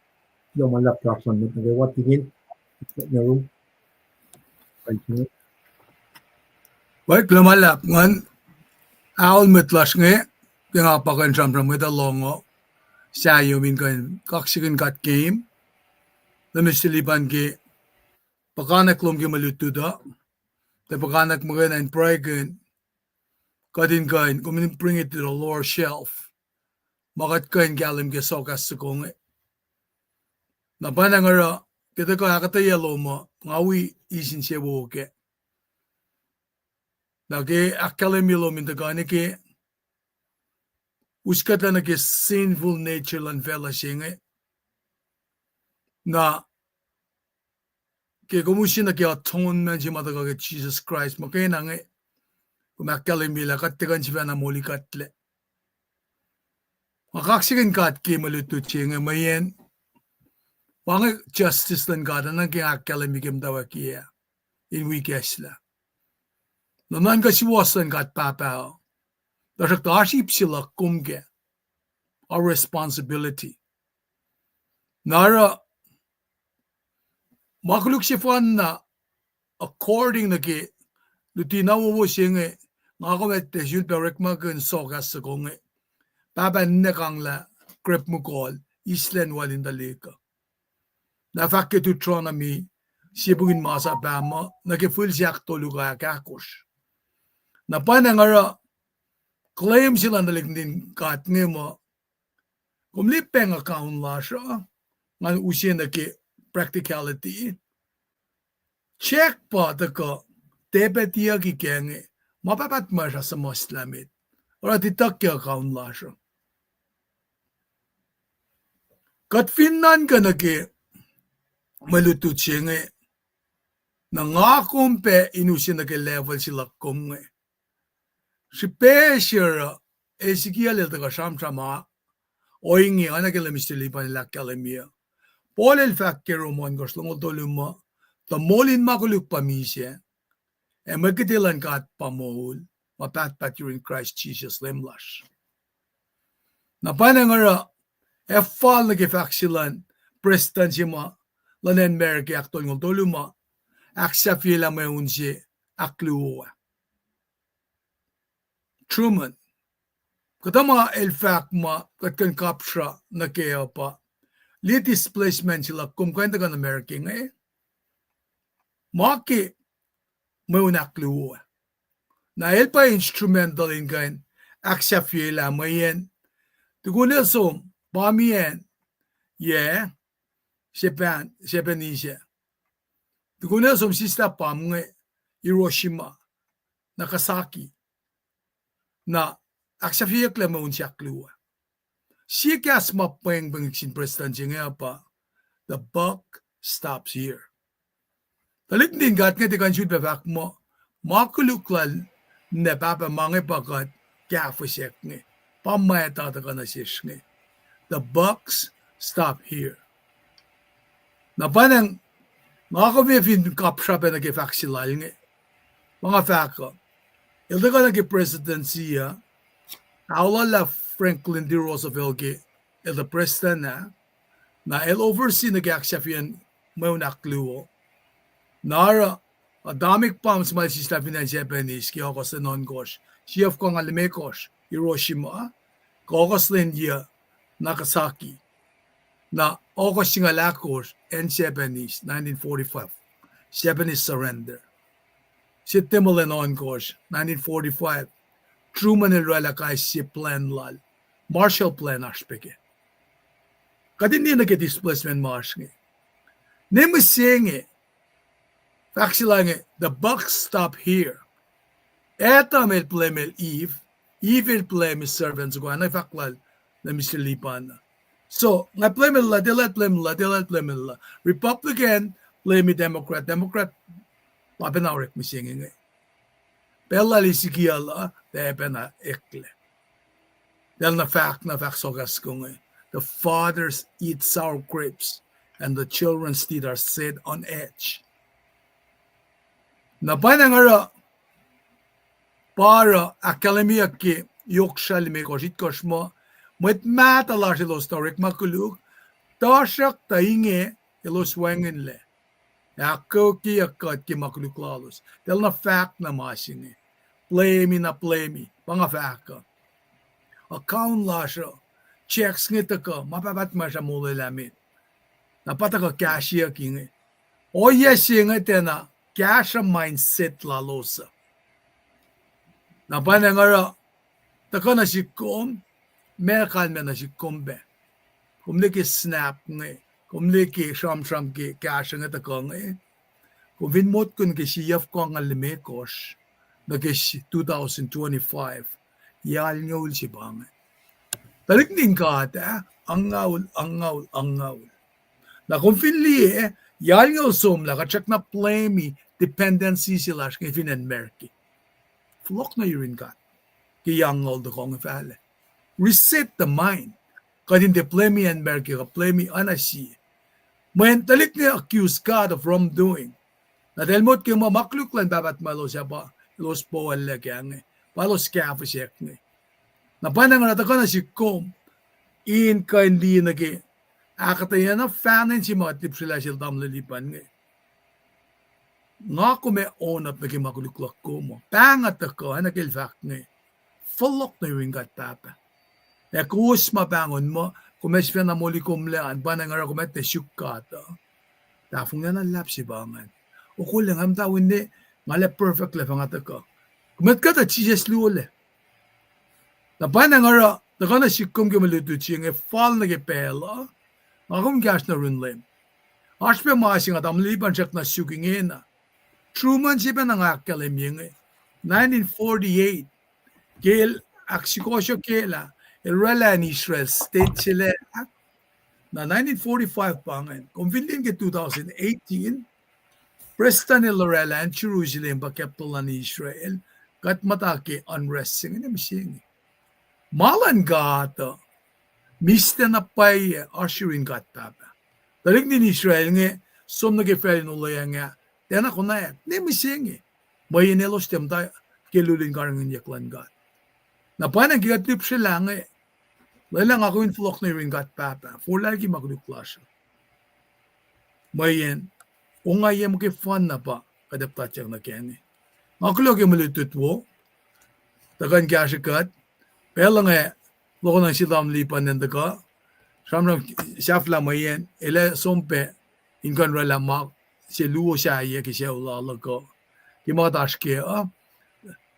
Yung malap kya aslan manda kayo wa tingin. Na room. Pelsin. Wait, lumalap ngan aul metlas nge yang apa kan samram kita longo sayo min kan kaksikin kat game lemisiliban ke pakanak lom ke malutu da te pakanak mga and pregan kadin kan kumin bring it to the lower shelf makat kan galim ke sokas sekong na panangara kita ka hakataya lomo ngawi isin sebo ke Nage akalemilo min the ganike Uskat na ke sinful nature lan vela singe. Na ke kumusin na ke atonement si mataga ke Jesus Christ mo kaya nange kumakalimila katigan si na muli katle. Makaksigan kat ke malutut singe mayen. Wange justice lan gada nang ke akalimigim dawa kia. In wikesla. Naman kasi wasan kat papao. Dasak tashi psila kumge. Our responsibility. Nara makuluk si fan na according na ke lutinawo wo singe ngakomet te jul perek magen sogas sa konge. Papa nekang la grep mukol islen walin dalika. Na fakke tu tronami sibugin masa bama na ke full siak toluga kakos. Na panangara claim sila nalignin kat ngemo kumlipeng account la siya ngan usien na ke practicality check pa ta ko tepetia ki kenge mapapat ma siya sa muslimit ora titak ke account la siya kat finnan ka na ke malutut siya nga na nga kumpe inusin na ke level sila kung si Pesher Ezekiel ta ka shamshama oingi ana ke lemistilipan la kalemia Paul el fakke romon gos longo doluma ta molin makuluk pamise e magkitilan kat pa Moul mapat in Christ Jesus lemlash na panangara e fall na ke faksilan prestan sima lanen merke aktol ng doluma aksa fila may unsi akluwa Truman katama el fact ma katkan kapsha na kaya pa li displacement sila kumkwenta ka na merke nga maki may unakluwa na el pa instrumental in kain aksa fila mayen tugunin som pamien Japanese tugunin som sista pam nga Hiroshima Nagasaki na aksafiya klama unsya kluwa. Siya kas mapeng bangiksin prestansya nga pa, the buck stops here. Talik din gat nga tikan syud bevak mo, makuluklal na papa mga pakat kafasek nga, pamaya tataka na siya nga. The bucks stop here. Napanang mga kawifin kapsya pa nagifaksilal nga, mga faka, ilda ka nag-presidency Aulala Franklin D. Roosevelt ke el president na el oversee nag-aksyafian may unakluo. Nara adamik pams mal si Slavinan Japanese ki okos na non-gosh. Siyaf ko nga limekos Hiroshima kokos India Nagasaki na okos nga lakos and Japanese 1945 Japanese surrender. Sitemol na non-gosh 1945 Truman el relakay si plan lal. Marshall plan aspeke. Kadindi na displacement marsh nge. Neme senge. Faksila nge, the buck stop here. Eta mel plemel Eve. Eve el plemel servants ko. Anay faklal na misilipan na. So, nga plemel la, delat plemel la. Republican, plemel Democrat. Democrat, papinawrek mi senge nge. Pella Ezekiel na ekle. Del na fact sogas kung the fathers eat sour grapes and the children's teeth are set on edge. Na panangara para akademia ki yokshal me koshit koshmo Mwet matalar silos tarik makuluk tasyak tainge ilos wangen le. Ako ki akat ki makuluk lalos. Del na fact na masinge. Plemi, pangafaka. Account la siya, checks ngita ka, mapapat ma siya mula lamit. Napata ka cashier kingi. O yes ngita na, cash mindset la losa. Napana nga taka na si kom, mekan me na si kombe. Kumliki snap ngi, kumliki sham ki cash ngita ka ngi. Kuvinmot kun ki siyaf ko nga limekos. Nagis 2025 yal ngol si bang Talik din ka angaul. Na kung finli yal nga som la kachak na plemi dependency sila kay finan merki. Flok na yurin ka. Kiyang all the kong fale. Reset the mind. Kadin de plemi and merki ka plemi anasi. When talik nga accuse God of wrongdoing. Na delmot kyung mamakluk lang babat malo siya ba. Los po wala kaya nga. Palos kaya pa siya nga. Na panang nataka na si Kom. In ka hindi nagi. Akataya na fanin si Matip sila sila tamlalipan nga. Nga ko may onap na kimakuluklak ko mo. Pangat ako, nakilfak nga. Falok na yung kat papa. E kus mapangon mo, kumesya na muli kumlaan, panang nga kumet na syukata. Tafong na nalap si bangan. O kulang ang tawin ni, ngala perfect le pangat ako. Kumet ka ta chijes luole. Na panang nga, na syukum kimalutu ching, e fall na kipela, akong gas na runlim. Aspe maasing at amlipan siya na syukingin na. Truman siya pa nangakalim yung 1948. Kaya aksikosyo kela, orala ni Israel state sila na 1945 pa ngayon. Kung pinlin ka 2018, Preston ni Lorella and Jerusalem ba capital ni Israel kat matake unrest sing na mising. Malan gata, mista na pay assuring kat tapa. Tarik ni Israel nga, som nag-efel nulaya nga, tena ko na yan, ne mising may inelos tem tayo, kilulin karang yaklan gat. Na panang gigatrip sila nga, lalang ako yung flok na rin gat papa, for lagi magluklas. May yan, ungay mo kay fun na pa, kadaptat siyang nakyan. Makulog yung malutut mo, tagan kaya siya kat, pero nga, loko nang silam lipan nanda ka, samram siyafla may yan, ila sompe, inkan rala mak, si luo siya iya ki siya ulala ko. Ki mga taske,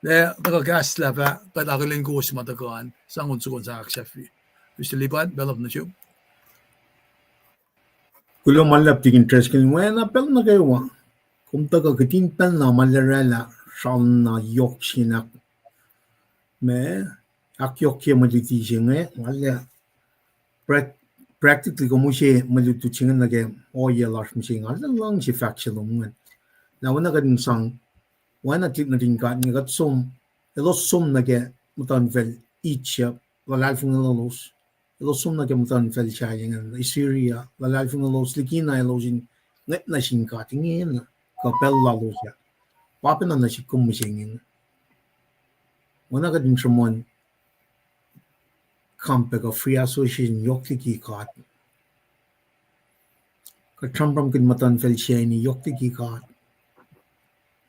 nakagas la pa, pat ako lang kuwas matakaan, sangon sukon sa aksyafi. Gusto lipat, belap na siya. Kulo malap tig interest kin wena pel na kayo wa. Kung taga katintal na malarala sal na yok sinak. Me akyok ke maliti singe wala practically ko mo siya malutu singe na ke oya lash mo siya ngala lang si faction mo. Na wana ka din sang wana tit na din ka ni gat som elos som na ke mutan vel itcha wala fung los. Los som na ke mutan vel chayeng Syria wala fung los likina los in net na sin ka tingin ka pel la los ya. Papa na si kum singin. Wana ka din somon kampe ka free association yokti ki kat. Ka trampram kin matan vel chayni yokti ki kat.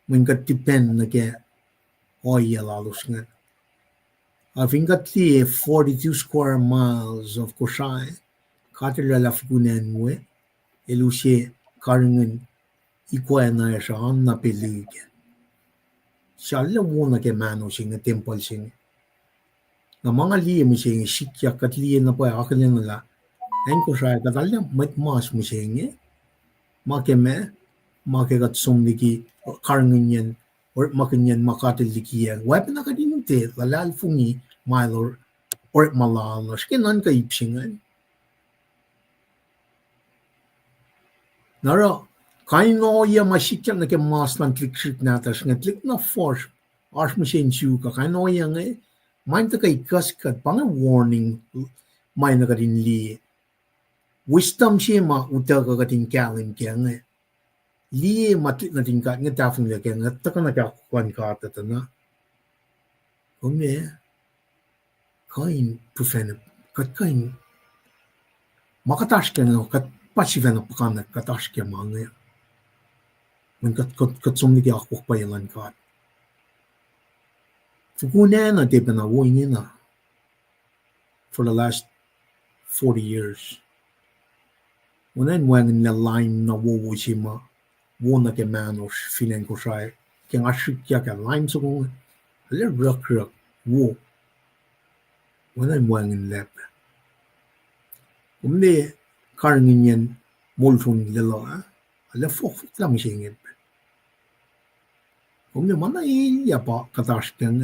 When got depend na ke oya la los nga. I think got the 42 square miles of Koshai. Katila la fukunen mwe. Elusye karingen ikwa na siya na pelig. Siya la wona ke mano singa temple singa. Na mga liye mo singa shikya kat liye na po akalya na la. En Koshai katalya mat mas mo singa. Make me make gat somdiki karingen yan or makanyan makatil dikiyan. Wap na kadinute lalal fungi Mylor or malalas kinan ka ipsingan. Nara, kain no ya masikyan na ke mas ng click natas nga click na force ars machine ka kain no ya nga mind ta kay kaskat pang warning may na kadin li wisdom siya ma uta ka kadin kalim kaya nga li matlit na din ka nga tafong la kaya nga taka na ka kwan ka tatana. Kung kain prevent kat kain makatash ka nga kat pasiven na pakanak katash ka mga man kat sumniki ako pa yalan kat fukuna na tepe na woy na for the last 40 years unan wangin na line na wowo sima wona ke manos filen ko siya kaya asyik ka line so kung alir rak wo unan wangin lep umli karngin yan mulfun lilo ala fok lang siya ngip umli mana iya pa katash kang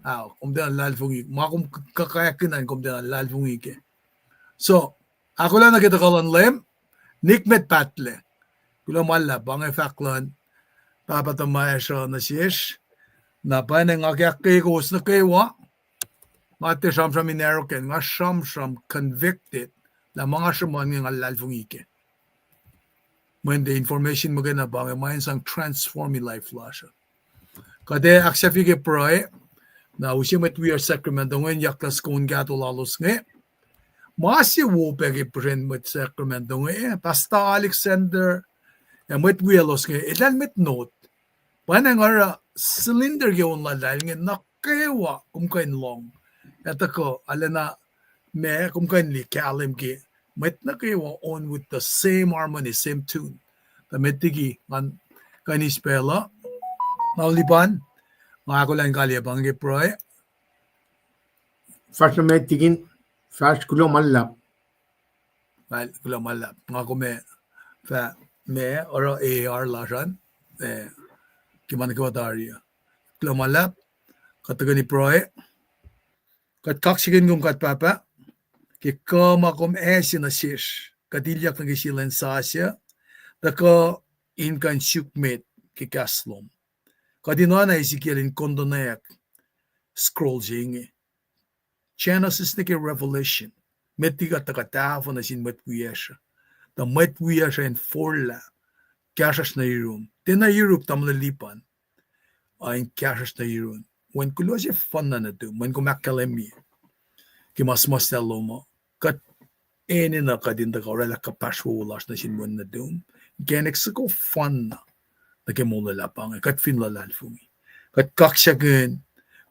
kumden lalfungi makum kakayakinan kumden lalfungi ke. So ako lang nakita kalan lem nikmet patle. Kulo malla bangay faklan papatamaya siya na siyesh na pa nang akyakay ko na kaywa mate sham inero ken nga sham convicted la mga shaman nga lalfungi ke. When the information magana bangay mayan sang transforming life lasha. Kade aksafige proy na usimet we are Sacramento ngayon yaklas kung gato lalos nga. Masi wo pegi pren met Sacramento nga. Pasta Alexander met we alos nga. Ilan met note. Panang ara cylinder gawin lalal nga nakaewa kumkain long. Ito ko alana me kumkain li kalim ki. Met nakaewa on with the same harmony, same tune. The metigi man kanis pela. Naulipan. Mga ko lang kaliyabang giproy. First med tigin first kulo mallap. Well, kulo mallap. Mga ko me oro AR lasan. Kiman ko tariya. Kulo mallap. Kataga ni proy. Kat kaksigin kong kat papa. Kikama kom sinasish. Katilyak ng isilan sa Asya. Daka inkan syukmet kikaslom. Kadino na Ezekiel in kondonayak. Scroll jingi. Genesis nike Revelation. Metiga takatafo na sin metwiyasha. The metwiyasha in forla. Kashas na yirun. Tina Europe tamlalipan. Ay kashas na yirun. When kulo siya fun na to. When kumakalemi. Kimasmas na loma. Kat ene na kadinda ka orala kapashwo ulas na sin mun na doon. Geneksiko fun na. Nagimulala kat finlalalfungi. Kat kaksyagan.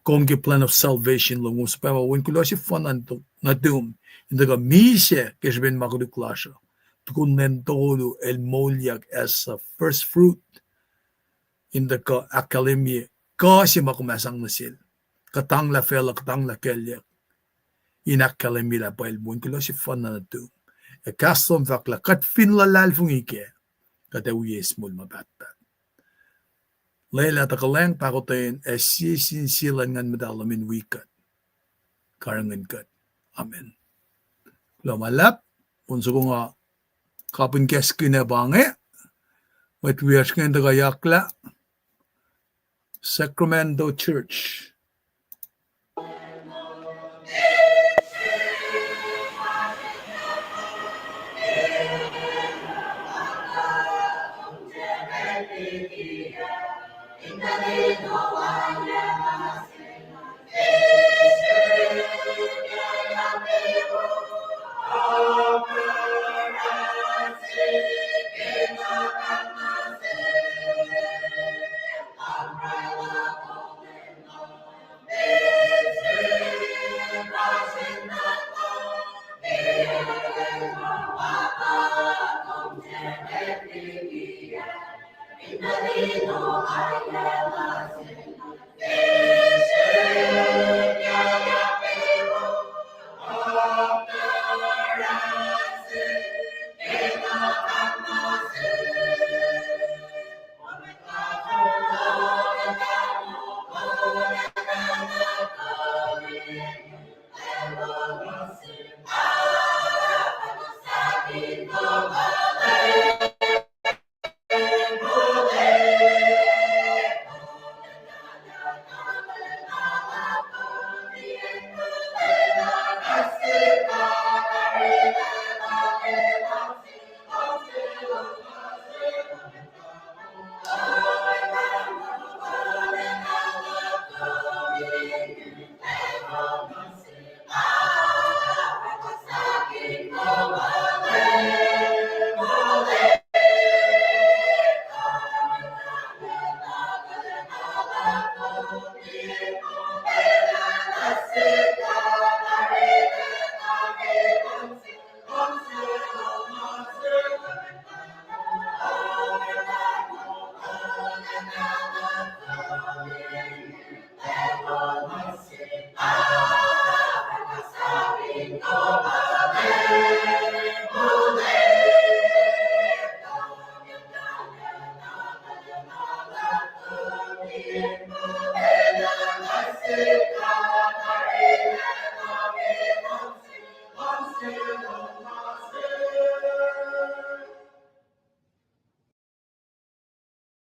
Kung plan of salvation lang sa pama when kulo si fanan to na doom inda misa kesben makuluklasha tukun nentolo el molyak as a first fruit inda ka academia kasi makumasang nasil katang la fela katang la kelyak in academia la pail when kulo si fanan na doom e custom fakla kat finlalalfungi ke katawiyes mul mabatbat. Leila takalang pakotayin silan ngan madalamin wikat. Karangan kat. Amen. Lamalap. Unso ko nga kapin keski na bange. Matwiyas ngayon tagayakla. Sacramento Church.